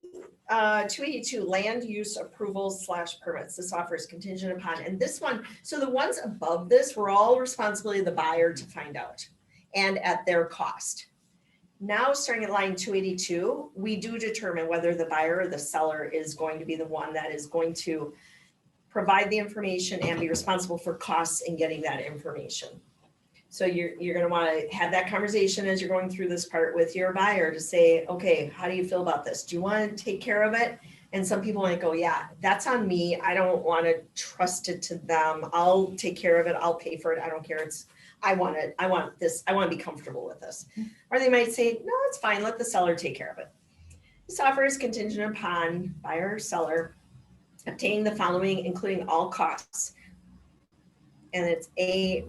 282, land use approvals / permits. This offer is contingent upon, and this one, so the ones above this were all responsibility of the buyer to find out and at their cost. Now, starting at line 282, we do determine whether the buyer or the seller is going to be the one that is going to provide the information and be responsible for costs in getting that information. So you're going to want to have that conversation as you're going through this part with your buyer to say, okay, how do you feel about this? Do you want to take care of it? And some people might go, yeah, that's on me. I don't want to trust it to them. I'll take care of it. I'll pay for it. I don't care. I want this. I want to be comfortable with this. Or they might say, no, it's fine. Let the seller take care of it. This offer is contingent upon buyer or seller obtaining the following, including all costs. And it's a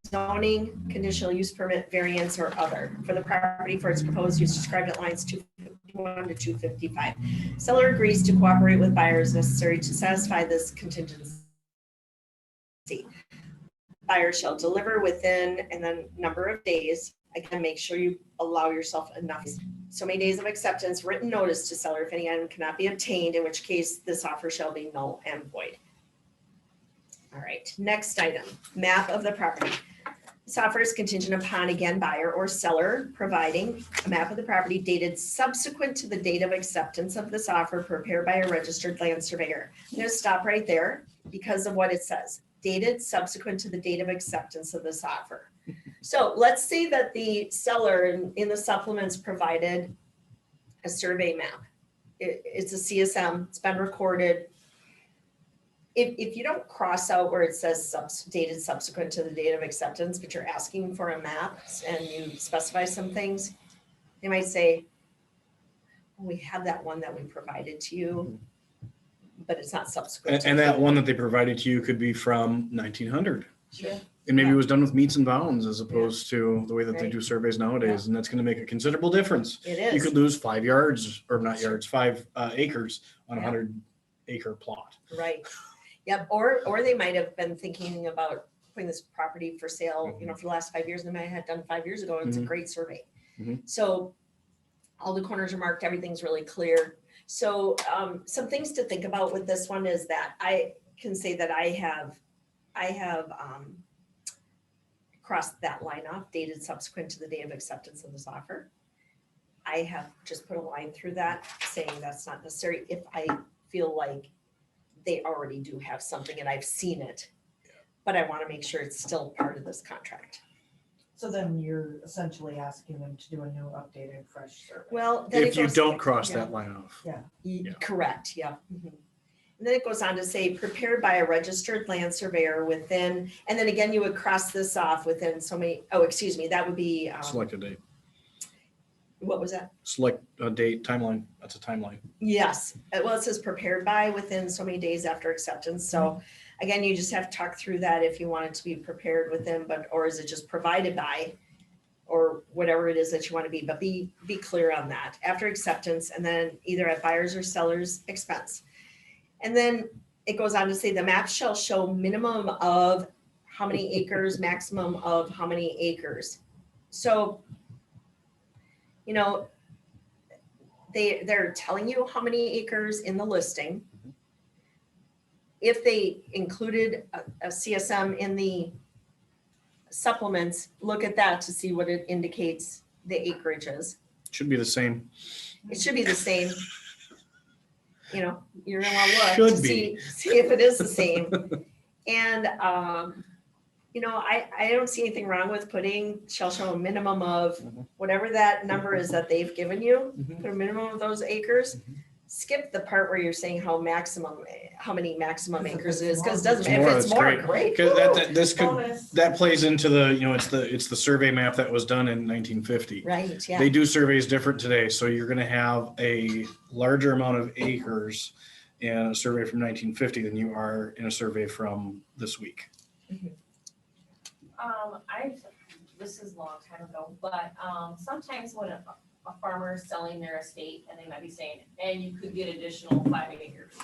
zoning, conditional use permit, variance, or other for the property for its proposed use described at lines 251 to 255. Seller agrees to cooperate with buyers necessary to satisfy this contingency. Buyer shall deliver within, and then number of days. Again, make sure you allow yourself enough. So many days of acceptance, written notice to seller if any item cannot be obtained, in which case this offer shall be null and void. All right, next item, map of the property. This offer is contingent upon, again, buyer or seller providing a map of the property dated subsequent to the date of acceptance of this offer prepared by a registered land surveyor. I'm gonna stop right there because of what it says, dated subsequent to the date of acceptance of this offer. So let's say that the seller in the supplements provided a survey map. It's a CSM, it's been recorded. If you don't cross out where it says dated subsequent to the date of acceptance, but you're asking for a map and you specify some things, they might say, we have that one that we provided to you, but it's not subsequent. And that one that they provided to you could be from 1900. Yeah. And maybe Yeah. it was done with meets and bounds as opposed to the way that they Right. do surveys nowadays. And that's going to make a considerable difference. It You is, could lose 5 yards or not Sure. yards, 5 acres on a Yeah. 100-acre plot. right. Yep, or they might have been thinking about putting this property for sale, for the last 5 years, and they might have done 5 years ago, and it's a Mhm. great survey. Mhm. So all the corners are marked, everything's really clear. So some things to think about with this one is that I can say that I have crossed that line off, dated subsequent to the day of acceptance of this offer. I have just put a line through that saying that's not necessary if I feel like they already do have something and I've seen it, but I want to make sure it's still part of this contract. So then you're essentially asking them to do a new updated fresh survey. Well, then If it you goes, don't cross yeah. that line off. Yeah. correct, yeah. Mhm. And then it goes on to say prepared by a registered land surveyor within, and then again, you would cross this off within so many, that would be, Select a date. what was that? Select a date, timeline. That's a timeline. Yes, well, it says prepared by within so many days after acceptance, so again, you just have to talk through that if you want it to be prepared within, or is it just provided by? Or whatever it is that you want to be, but be clear on that, after acceptance, and then either at buyer's or seller's expense. And then it goes on to say the map shall show minimum of how many acres, maximum of how many acres. So, they're telling you how many acres in the listing. If they included a CSM in the supplements, look at that to see what it indicates the acreage is. Should be the same. It should be the same. You're gonna wanna look Should to be. see if it is the same. And, I don't see anything wrong with putting, shall show a minimum of Mhm. whatever that number is that they've given you, Mhm. put a minimum of those acres. Mhm. Skip the part where you're saying how many maximum If acres it's it is, because it more, doesn't, It's more, if it's that's more, great. great. Because this could, Bonus. that plays into the, it's the survey map that was done in 1950. Right, yeah. They do surveys different today, so you're gonna have a larger amount of acres in a survey from 1950 than you are in a survey from this week. This is a long time ago, but sometimes when a farmer is selling their estate and they might be saying, and you could get additional 5 acres.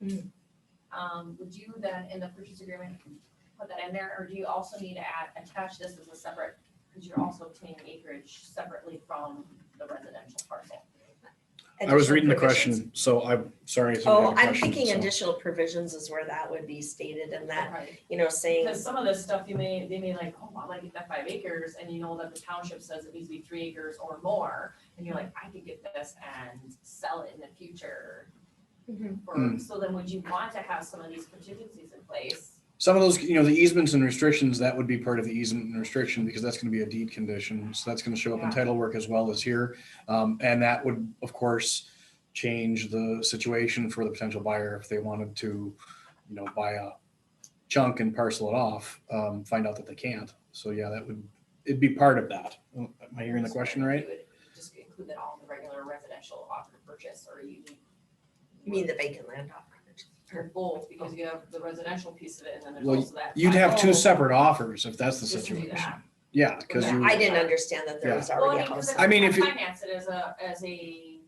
Mm. Would you then in the purchase agreement put that in there, or do you also need to attach this as a separate, because you're also obtaining acreage separately from the residential parcel? I was Additional reading the provisions. question, so I'm sorry. Oh, I'm thinking additional provisions is where that would be stated in that, Okay. saying, Because some of this stuff they may like, oh, I might get that 5 acres, and you know that the township says it needs to be 3 acres or more, and you're like, I could get this and sell it in the future. So then would you want to have some of these contingencies in place? Some of those, the easements and restrictions, that would be part of the easement and restriction because that's going to be a deed condition. So that's going to show up in Yeah. title work as well as here. And that would, of course, change the situation for the potential buyer if they wanted to, buy a chunk and parcel it off, find out that they can't. So yeah, it'd be part of that. Am I hearing the question right? You would just include that all in the regular residential offer to purchase, or you need you mean the vacant land offer? or both, because you have the residential piece of it, and then there's Well, also that. You'd have two Oh. separate offers if that's the Just to do situation. that. Yeah, because Yeah. you, I didn't understand that there was Well, already a because house. I mean, if you- finance it as a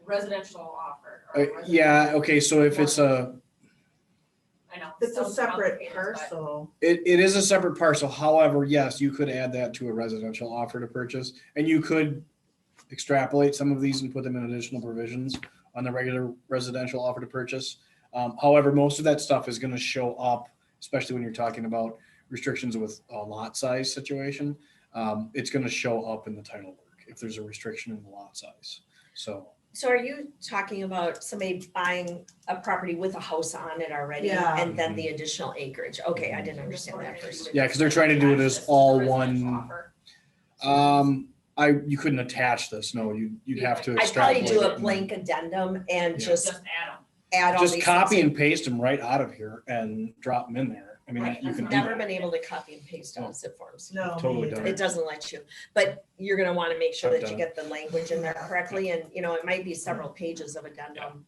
residential offer. or yeah, residential- okay, so if it's I know. It's a sounds separate complicated, but- parcel. it is a separate parcel. However, yes, you could add that to a residential offer to purchase. And you could extrapolate some of these and put them in additional provisions on the regular residential offer to purchase. However, most of that stuff is going to show up, especially when you're talking about restrictions with a lot size situation. It's going to show up in the title work if there's a restriction in the lot size. So are you talking about somebody buying a property with a house on it already? Yeah. And then the additional acreage? Okay, I didn't understand that first. yeah, because they're trying to do it as all one. Offer. You couldn't attach this. No, you'd have to I'd extrapolate. probably do it a and blank addendum and Yeah. just Just add them. add all these Just copy things. and paste them right out of here and drop them in there. I mean, Right, you I've can do never that. been able to copy and paste on zip forms. No, me Totally either. done It doesn't let you, but you're gonna wanna make sure I've that you done get the language in there correctly, and, it might be several pages of addendum,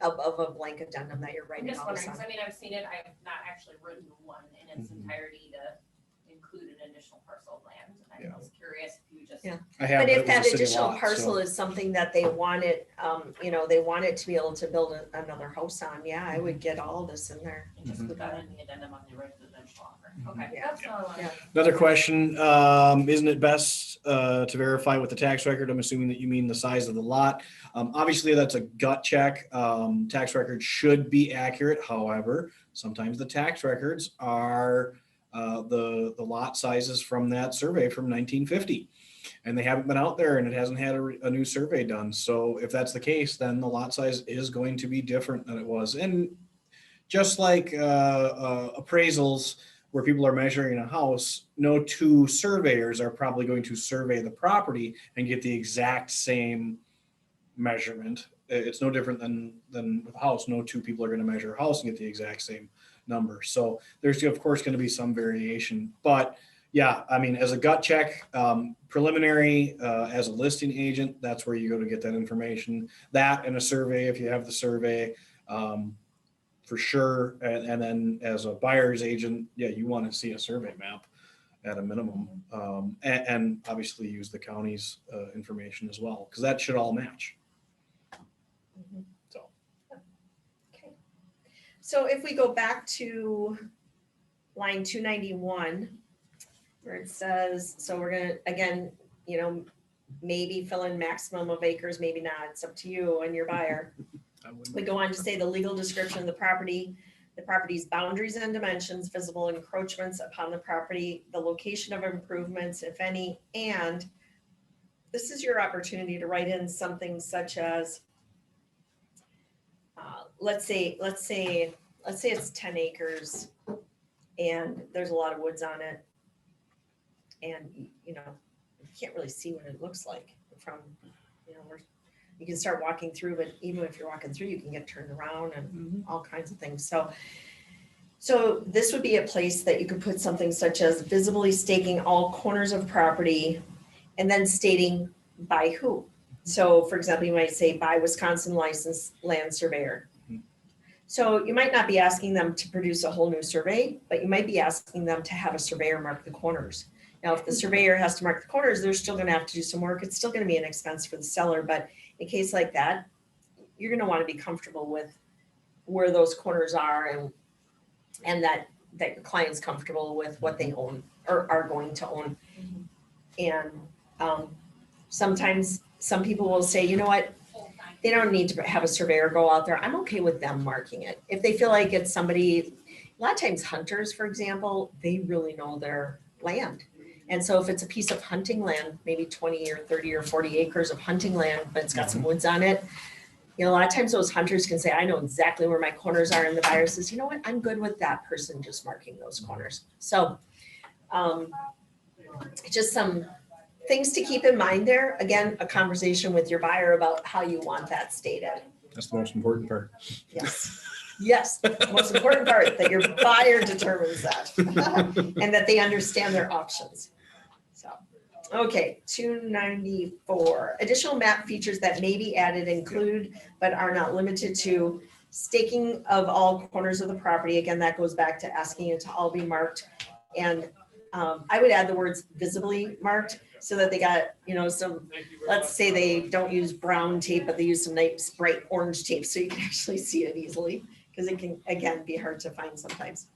of a blank addendum that you're I'm writing just all this wondering, on. because I mean, I've seen it, I have not actually written one in its Mhm. entirety to include an additional parcel of land, and I was curious if you just. Yeah. I have, But it if was a that city additional lot, parcel so- is something that they wanted, they wanted to be able to build another house on, yeah, I would get all this in there. And just Mhm. put that in the addendum on the residential offer. Okay, Yeah. that's all I wanted. Yeah. Another question, isn't it best to verify with the tax record? I'm assuming that you mean the size of the lot. Obviously, that's a gut check. Tax records should be accurate. However, sometimes the tax records are the lot sizes from that survey from 1950. And they haven't been out there and it hasn't had a new survey done. So if that's the case, then the lot size is going to be different than it was. And just like appraisals where people are measuring a house, no two surveyors are probably going to survey the property and get the exact same measurement. It's no different than with a house. No two people are going to measure a house and get the exact same number. So there's of course going to be some variation, but yeah, I mean, as a gut check, preliminary, as a listing agent, that's where you go to get that information. That and a survey, if you have the survey, for sure. And then as a buyer's agent, yeah, you want to see a survey map at a minimum, and obviously use the county's information as well, because that should all match. Mhm. So. Okay. So if we go back to line 291, where it says, so we're gonna, again, maybe fill in maximum of acres, maybe not, it's up to you and your buyer. We go on to say the legal description of the property's boundaries and dimensions, visible encroachments upon the property, the location of improvements, if any, and this is your opportunity to write in something such as, let's say it's 10 acres and there's a lot of woods on it. And, you can't really see what it looks like from, you can start walking through, but even if you're walking through, you can get turned around and all kinds of things. So this would be a place that you could put something such as visibly staking all corners of property and then stating by who. So for example, you might say by Wisconsin licensed land surveyor. So you might not be asking them to produce a whole new survey, but you might be asking them to have a surveyor mark the corners. Now, if the surveyor has to mark the corners, they're still gonna have to do some work. It's still gonna be an expense for the seller, but in a case like that, you're gonna wanna be comfortable with where those corners are and that your client's comfortable with what they own or are going to own. And sometimes some people will say, you know what, they don't need to have a surveyor go out there. I'm okay with them marking it. If they feel like it's somebody, a lot of times hunters, for example, they really know their land. And so if it's a piece of hunting land, maybe 20 or 30 or 40 acres of hunting land, but it's got some woods on it, a lot of times those hunters can say, I know exactly where my corners are. And the buyer says, you know what, I'm good with that person just marking those corners. So just some things to keep in mind there. Again, a conversation with your buyer about how you want that stated. That's the most important part. Yes. Yes, the most important part, that your buyer determines that and that they understand their options. So, okay, 294. Additional map features that may be added include, but are not limited to, staking of all corners of the property. Again, that goes back to asking it to all be marked. And I would add the words visibly marked so that they got, some, let's say they don't use brown tape, but they use some nice bright orange tape so you can actually see it easily. Because it can, again, be hard to find sometimes.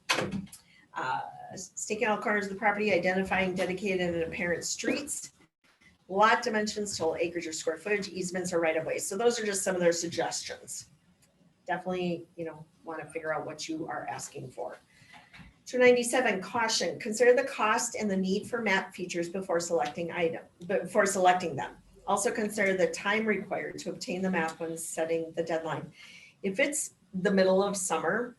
Staking all corners of the property, identifying dedicated and apparent streets, lot dimensions, total acreage or square footage, easements or right of ways. So those are just some of their suggestions. Definitely, want to figure out what you are asking for. 297, caution, consider the cost and the need for map features before selecting them. Also consider the time required to obtain the map when setting the deadline. If it's the middle of summer,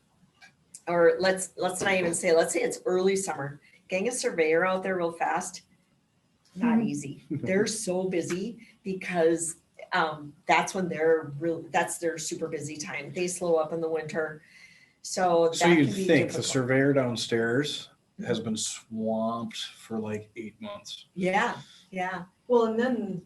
or let's not even say, let's say it's early summer, getting a surveyor out there real fast, not easy. They're so busy because that's when that's their super busy time. They slow up in the winter. So So that you'd can be think the difficult. surveyor downstairs has been swamped for like 8 months. Yeah, yeah. Well, and then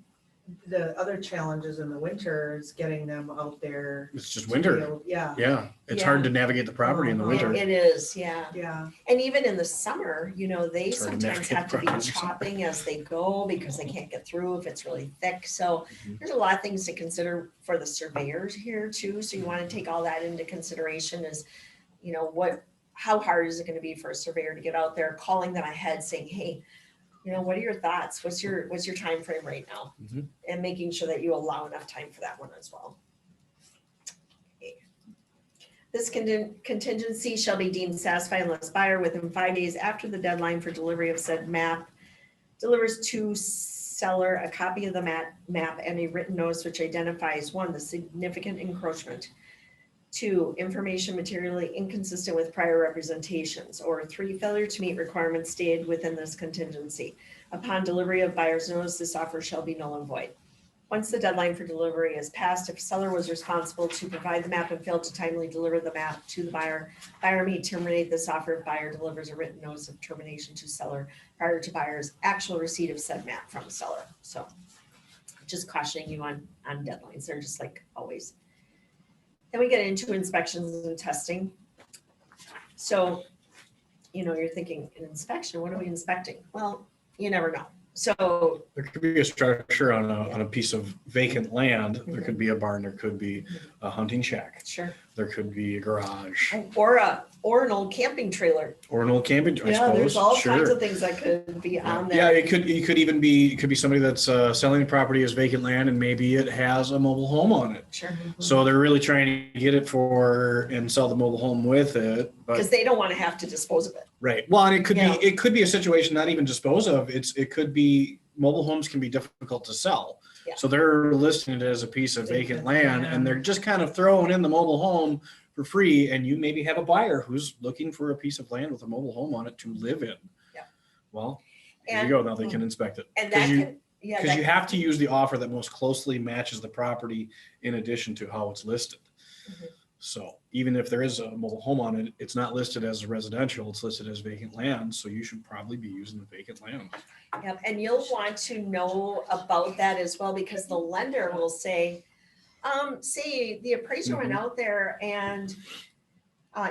the other challenges in the winter is getting them out there. It's just to winter. be able- Yeah, Yeah, it's Yeah. hard to navigate the property in the Uh-huh. winter. It is, yeah. yeah. And even in the summer, you know, they It's hard to sometimes navigate have to be properties. chopping as they go because they can't get through if it's really thick. So Mhm. there's a lot of things to consider for the surveyors here too. So you want to take all that into consideration is, you know, how hard is it going to be for a surveyor to get out there, calling them ahead saying, hey, you know, what are your thoughts? What's your time frame right now? Mhm. And making sure that you allow enough time for that one as well. Okay. This contingency shall be deemed satisfied unless buyer within 5 days after the deadline for delivery of said map delivers to seller a copy of the map and a written notice which identifies 1, the significant encroachment, 2, information materially inconsistent with prior representations, or 3, failure to meet requirements stated within this contingency. Upon delivery of buyer's notice, this offer shall be null and void. Once the deadline for delivery is passed, if seller was responsible to provide the map and failed to timely deliver the map to the buyer may terminate this offer if buyer delivers a written notice of termination to seller prior to buyer's actual receipt of said map from seller. So just cautioning you on deadlines. They're just like always. Then we get into inspections and testing. So, you know, you're thinking an inspection, what are we inspecting? Well, you never know. So There could be a structure on a piece of vacant land. There could be a barn, there could be a hunting shack, sure. there could be a garage Or an old camping trailer. or an old camping, I Yeah, there's all suppose, kinds sure. of things that could be on Yeah, there. it could even be, it could be somebody that's selling the property as vacant land and maybe it has a mobile home on it. Sure. So they're really trying to get it and sell the mobile home with it, Because but they don't want to have to dispose of it. right. Well, and Yeah. it could be a situation, not even dispose of, it could be, mobile homes can be difficult to sell. Yeah. So they're listing it as a piece of vacant Vacant land land. and they're just kind of throwing in the mobile home for free. And you maybe have a buyer who's looking for a piece of land with a mobile home on it to live in. Yeah. Well, here And- you go. Now they can inspect it. And 'Cause that you- can, yeah. Because that- you have to use the offer that most closely matches the property in addition to how it's listed. Mhm. So even if there is a mobile home on it, it's not listed as residential, it's listed as vacant land. So you should probably be using the vacant land. Yep, and you'll want to know about that as well, because the lender will say, say the appraiser went out there and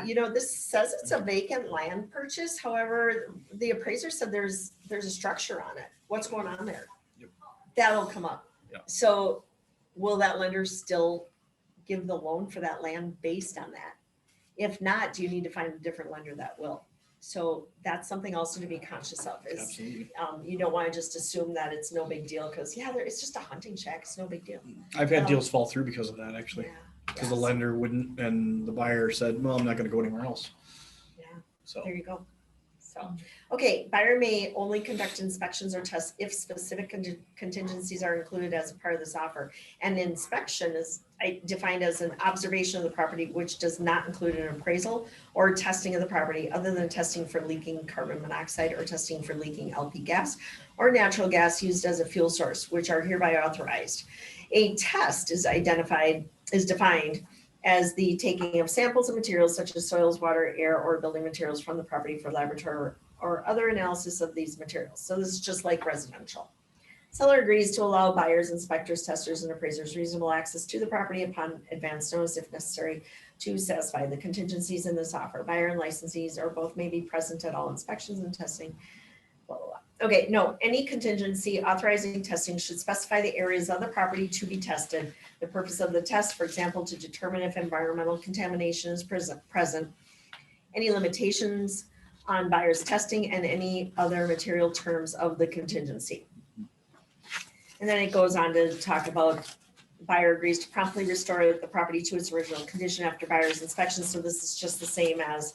you know, this says it's a vacant land purchase. However, the appraiser said there's a structure on it. What's going on there? Yep. That'll come up. Yep. So will that lender still give the loan for that land based on that? If not, do you need to find a different lender that will? So that's something also to be conscious of is, Absolutely. you don't want to just assume that it's no big deal because it's just a hunting shack. It's no big deal. I've had Um, deals fall through because of that actually. Yeah. Because the yes, lender wouldn't, and the buyer said, well, I'm not going to go anywhere else. Yeah, So, there you go. So, okay, buyer may only conduct inspections or tests if specific contingencies are included as a part of this offer. And inspection is defined as an observation of the property which does not include an appraisal or testing of the property other than testing for leaking carbon monoxide or testing for leaking LP gas or natural gas used as a fuel source, which are hereby authorized. A test is defined as the taking of samples of materials such as soils, water, air, or building materials from the property for laboratory or other analysis of these materials. So this is just like residential. Seller agrees to allow buyers, inspectors, testers, and appraisers reasonable access to the property upon advance notice if necessary to satisfy the contingencies in this offer. Buyer and licensees or both may be present at all inspections and testing. Blah, blah, blah. Okay, no, any contingency authorizing testing should specify the areas of the property to be tested, the purpose of the test, for example, to determine if environmental contamination is present, any limitations on buyer's testing, and any other material terms of the contingency. And then it goes on to talk about buyer agrees to promptly restore the property to its original condition after buyer's inspection. So this is just the same as,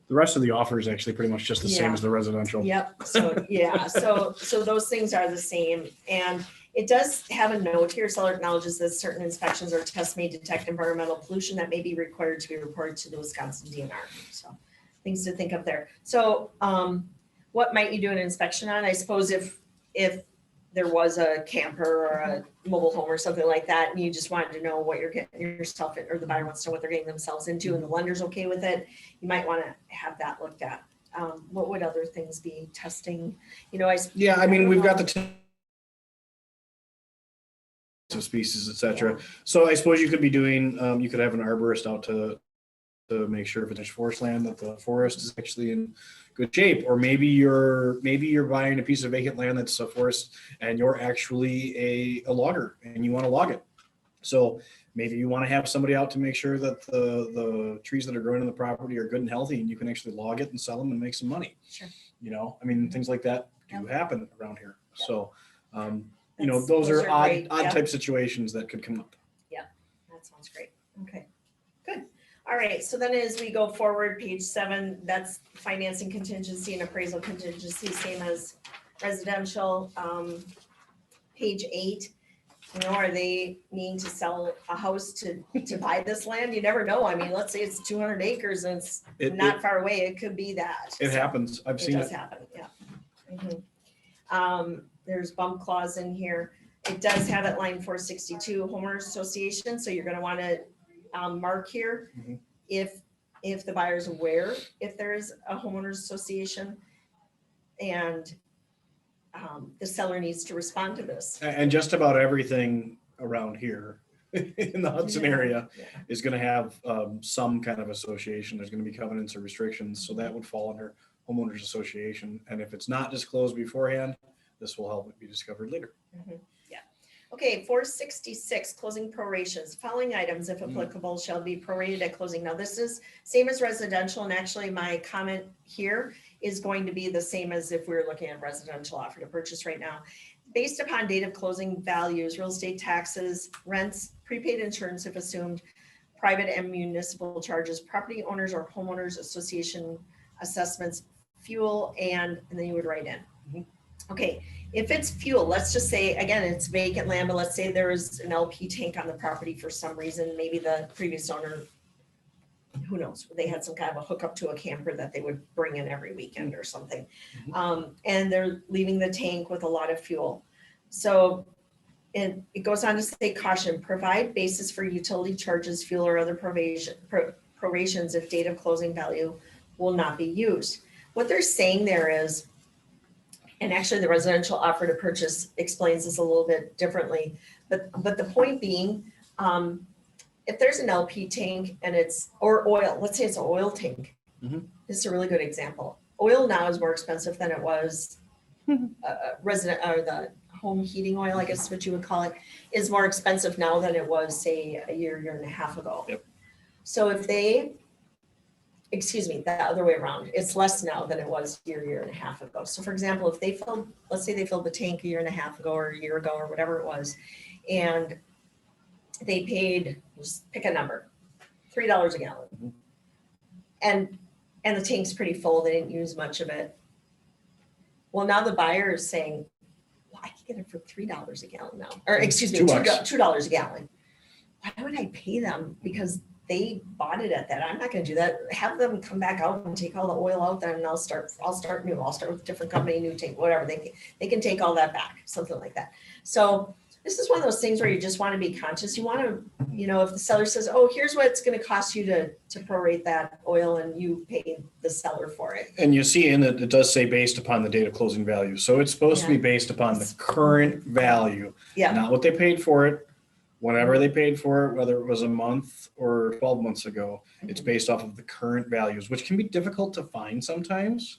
The rest of the offer is actually pretty much just the same Yeah. as the residential. yep, so, yeah, so those things are the same. And it does have a note here, seller acknowledges that certain inspections or tests may detect environmental pollution that may be required to be reported to the Wisconsin DNR. So things to think of there. So what might you do an inspection on? I suppose if there was a camper or a mobile home or something like that, and you just wanted to know what you're getting yourself in, or the buyer wants to know what they're getting themselves into, and the lender's okay with it, you might want to have that looked at. What would other things be? Testing, Yeah, I mean, we've got the of species, et cetera. So I suppose you could be doing, you could have an arborist out to make sure if it's forest land that the forest is actually in good shape. Or maybe you're buying a piece of vacant land that's a forest and you're actually a logger and you want to log it. So maybe you want to have somebody out to make sure that the trees that are growing on the property are good and healthy and you can actually log it and sell them and make some money. Sure. I mean, things like that do happen around here. Yep. So, That's- those are odd great. Yep. type situations that could come up. That sounds great. Okay, good. All right, so then as we go forward, page 7, that's financing contingency and appraisal contingency, same as residential. Page 8, are they needing to sell a house to buy this land? You never know. I mean, let's say it's 200 acres and it's not far away. It could be that. It So happens. I've seen It does it. happen, yeah. Mhm. There's bump clause in here. It does have at line 462 homeowners association, so you're gonna wanna mark here Mhm. if the buyer's aware, if there is a homeowners association, and the seller needs to respond to this. And just about everything around here in the Hudson Yeah. area Yeah. is going to have some kind of association. There's going to be covenants or restrictions. So that would fall under homeowners association. And if it's not disclosed beforehand, this will help it be discovered later. Yeah. Okay, 466, closing prorations. Following items, if applicable, shall be prorated at closing. Now, this is same as residential, and actually my comment here is going to be the same as if we were looking at residential offer to purchase right now. Based upon date of closing values, real estate taxes, rents, prepaid insurance if assumed, private and municipal charges, property owners or homeowners association assessments, fuel, and then you would write in. Mhm. Okay, if it's fuel, let's just say, again, it's vacant land, but let's say there is an LP tank on the property for some reason, maybe the previous owner, who knows, they had some kind of a hookup to a camper that they would bring in every weekend or something. And they're leaving the tank with a lot of fuel. So it goes on to say caution, provide basis for utility charges, fuel or other prorations if date of closing value will not be used. What they're saying there is, and actually the residential offer to purchase explains this a little bit differently, but the point being, if there's an LP tank and or oil, let's say it's an oil tank. Mhm. This is a really good example. Oil now is more expensive than it was, resident, or the home heating oil, I guess is what you would call it, is more expensive now than it was, say, a year and a half ago. Yep. So if they, excuse me, the other way around, it's less now than it was year and a half ago. So for example, if they let's say they filled the tank a year and a half ago or a year ago or whatever it was, and they paid, just pick a number, $3 a gallon. Mhm. And the tank's pretty full, they didn't use much of it. Well, now the buyer is saying, well, I can get it for $3 a gallon now, or excuse me, $2. $2 a gallon. Why would I pay them? Because they bought it at that. I'm not gonna do that. Have them come back out and take all the oil out there and I'll start new. I'll start with a different company, new tank, whatever. They can take all that back, something like that. So this is one of those things where you just want to be conscious. You want to, if the seller says, oh, here's what it's going to cost you to prorate that oil, and you pay the seller for it. And you see in it, it does say based upon the date of closing value. So it's supposed to be based upon the current value, Yeah, not what they paid for it, whenever they paid for it, whether it was a month or 12 months ago. It's based off of the current values, which can be difficult to find sometimes.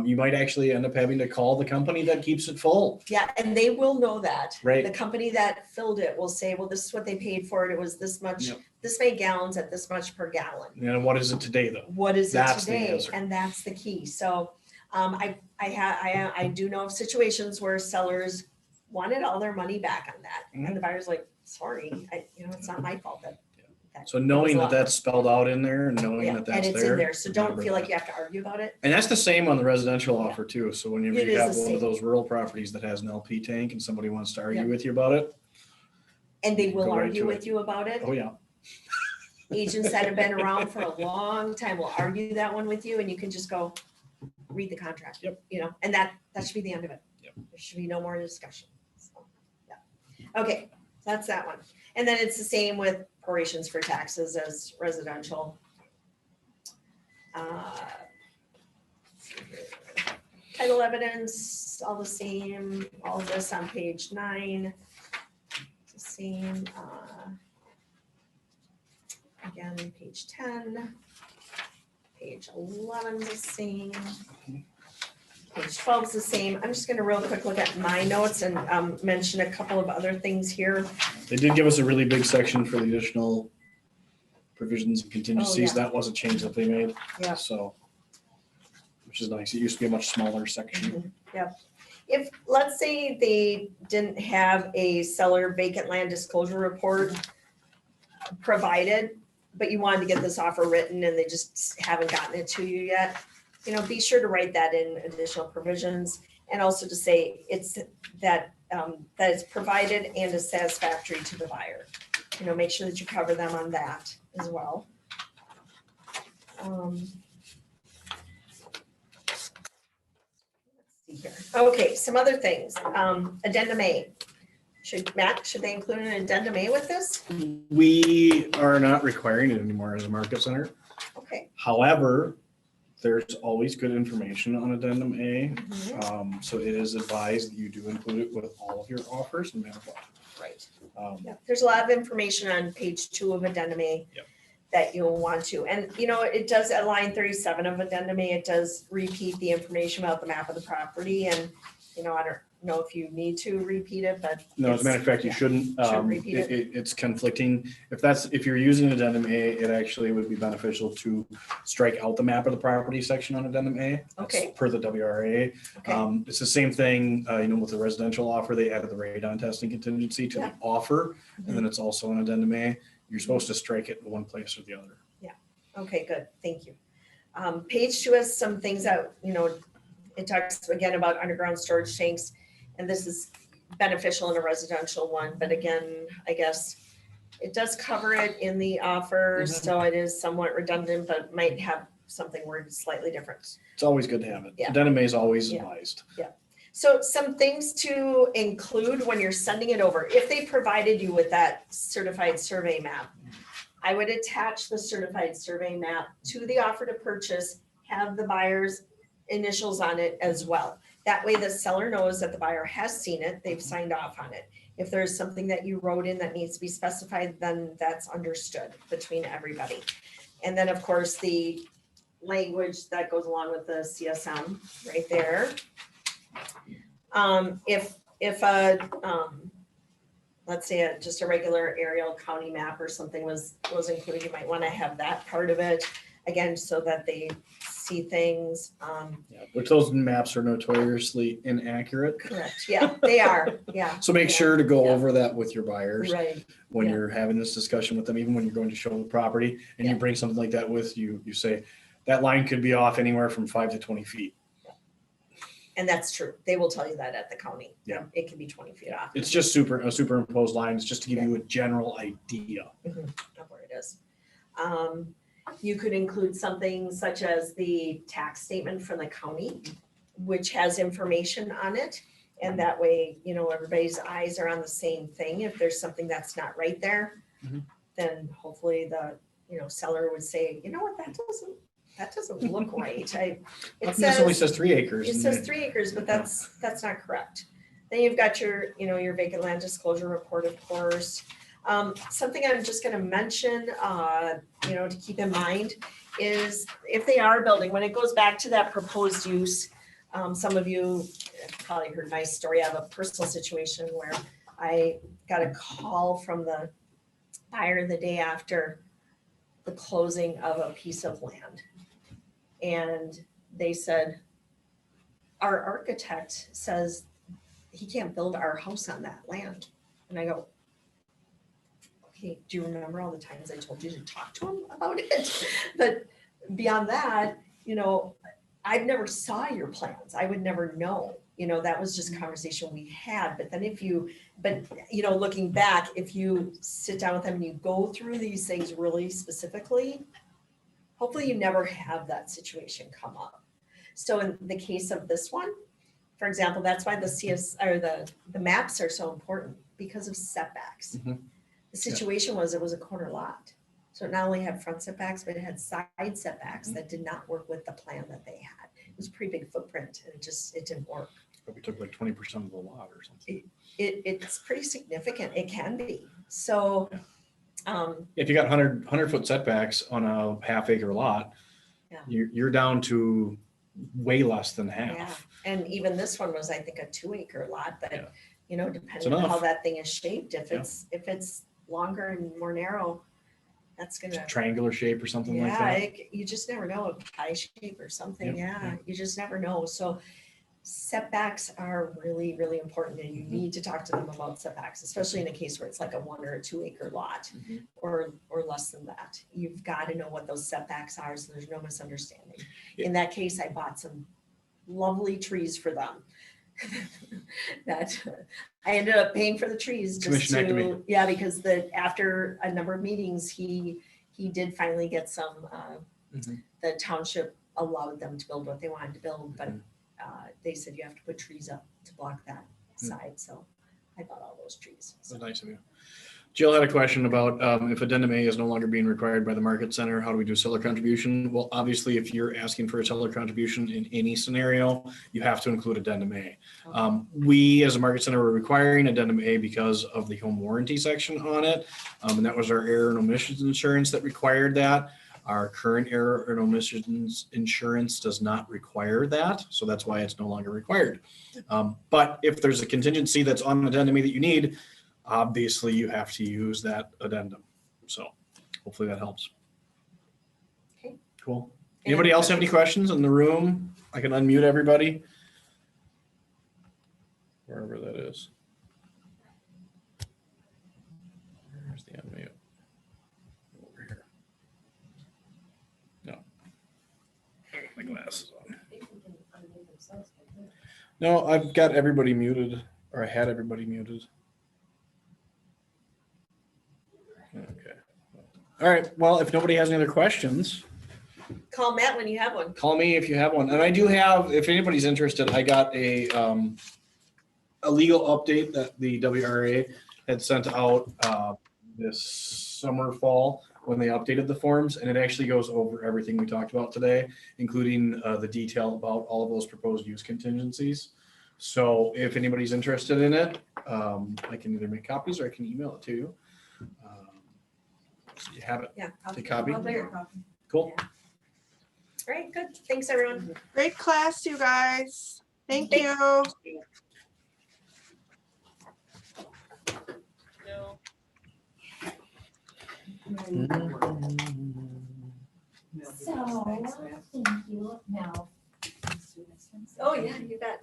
You might actually end up having to call the company that keeps it full. yeah, and they will know that. Right. The company that filled it will say, well, this is what they paid for it. It was this much, Yep. this many gallons at this much per gallon. And what is it today, though? What is it That's the today? answer. And that's the key. So I do know of situations where sellers wanted all their money back on that. And the buyer's like, sorry, it's not my fault that. So knowing was that a lot. that's spelled out in there and knowing Yeah, that and that's it's in there. there, so don't remember feel like that. you have to argue about it. And that's the same on the residential offer too. So whenever It you is have the one same. of those rural properties that has an LP tank and somebody wants to argue Yeah. with you about it. And they will Go right argue to with it. you about it. Oh, yeah. Agents that have been around for a long time will argue that one with you, and you can just go, read the contract. Yep. And that should be the end of it. Yep. There should be no more discussion. So, yeah. Okay, so that's that one. And then it's the same with prorations for taxes as residential. Title evidence, all the same, all of this on page 9. It's the same. Again, page 10. Page 11 is the same. Page 12 is the same. I'm just gonna real quick look at my notes and mention a couple of other things here. They did give us a really big section for the additional provisions and contingencies. Oh, yeah. That was a change that they made. Yeah. So, which is nice. It used to be a much smaller section. Yep. If, let's say they didn't have a seller vacant land disclosure report provided, but you wanted to get this offer written and they just haven't gotten it to you yet, be sure to write that in additional provisions, and also to say it's that it's provided and is satisfactory to the buyer. Make sure that you cover them on that as well. Let's see here. Okay, some other things. Addendum A. Should they include an addendum A with this? We are not requiring it anymore as a market center. Okay. However, there's always good information on addendum A. Mhm. So it is advised that you do include it with all of your offers, no matter what. Right. Um, Yeah, there's a lot of information on page 2 of addendum A Yep. that you'll want to, and it does at line 37 of addendum A, it does repeat the information about the map of the property, and I don't know if you need to repeat it, but. No, as a matter of fact, you yeah. shouldn't. repeat it. It's conflicting. If you're using addendum A, it actually would be beneficial to strike out the map of the property section on addendum A. That's Okay. per the WRA. Okay, It's the same thing, with the residential offer, they added the radon testing contingency to the offer, and then it's also an addendum A. You're supposed to strike it in one place or the other. okay, good, thank you. Page 2 has some things that, it talks again about underground storage tanks, and this is beneficial in a residential one, but again, I guess it does cover it in the offer, so it is somewhat redundant, but might have something worded slightly different. It's always good to have it. Yeah. Addendum A is always Yeah. advised. So some things to include when you're sending it over, if they provided you with that certified survey map, I would attach the certified survey map to the offer to purchase, have the buyer's initials on it as well. That way the seller knows that the buyer has seen it, they've signed off on it. If there's something that you wrote in that needs to be specified, then that's understood between everybody. And then, of course, the language that goes along with the CSM right there. If let's say just a regular aerial county map or something was included, you might want to have that part of it, again, so that they see things. Yeah, which those maps are notoriously inaccurate. Correct, yeah, they are, yeah. So make Yeah. sure to go Yeah. over that with your buyers Right, when yeah. you're having this discussion with them, even when you're going to show the property and you Yeah. bring something like that with you, you say, that line could be off anywhere from 5 to 20 feet. and that's true. They will tell you that at the county. Yeah. It can be 20 feet off. It's just a superimposed line. It's just to give you a general idea. Of where it is. You could include something such as the tax statement from the county, which has information on it. And that way, everybody's eyes are on the same thing. If there's something that's not right there, Mhm. then hopefully the, seller would say, you know what, that doesn't look right. It This only says 3 acres. It and says then- 3 acres, but that's not correct. Then you've got your, your vacant land disclosure report, of course. Something I'm just gonna mention, to keep in mind is if they are building, when it goes back to that proposed use, some of you have probably heard my story. I have a personal situation where I got a call from the buyer the day after the closing of a piece of land. And they said, our architect says he can't build our house on that land. And I go, hey, do you remember all the times I told you to talk to him about it? But beyond that, you know, I've never saw your plans. I would never know. You know, that was just a conversation we had. But then you know, looking back, if you sit down with them and you go through these things really specifically, hopefully you never have that situation come up. So in the case of this one, for example, that's why the the maps are so important because of setbacks. Mhm. The situation was, it was a corner lot. So it not only had front setbacks, but it had side setbacks that did not work with the plan that they had. It was a pretty big footprint and it didn't work. Probably took like 20% of the lot or something. It's pretty significant. It can be. So, If you got 100 foot setbacks on a half acre lot, Yeah. you're down to way less than yeah. half. And even this one was, I think, a 2-acre lot, but Yeah. you know, depending on how enough. that thing is shaped, if Yeah. it's longer and more narrow, that's gonna, Triangular shape or something like yeah, that. you just never know, a pie shape or something, Yep, yeah, you just never know. So setbacks are really, really important and you Mhm. need to talk to them about setbacks, especially in a case where it's like a 1 or a 2-acre lot Mhm. or less than that. You've got to know what those setbacks are so there's no misunderstanding. Yeah. In that case, I bought some lovely trees for them. That I ended up paying for the trees just Commissionectomy. to, yeah, because after a number of meetings, he did finally get some, Mhm. the township allowed them to build what they wanted to build, but Mhm. they said you have to put trees up to block that Hmm. side, so I bought all those trees. That was nice of you. Jill had a question about if addendum A is no longer being required by the market center, how do we do seller contribution? Well, obviously, if you're asking for a seller contribution in any scenario, you have to include addendum A. We, as a market center, were requiring addendum A because of the home warranty section on it. And that was our error and omissions insurance that required that. Our current error and omissions insurance does not require that, so that's why it's no longer required. But if there's a contingency that's on addendum A that you need, obviously you have to use that addendum. So hopefully that helps. Okay. Cool. Any Anybody other else have any questions in the room? I can unmute everybody. Wherever that is. Where's the unmute? Over here. No. My glasses on. No, I've got everybody muted, or I had everybody muted. Okay. All right. Well, if nobody has any other questions, Call Matt when you have one. call me if you have one. And I do have, if anybody's interested, I got a legal update that the WRA had sent out this summer, fall, when they updated the forms. And it actually goes over everything we talked about today, including the detail about all of those proposed use contingencies. So if anybody's interested in it, I can either make copies or I can email it to you. So you have it. Yeah. Take a copy. I'll take a copy. Cool. All right, good. Thanks, everyone. Great class, you guys. Thank Thank- you. So, thank you. Now. Oh, yeah, you bet.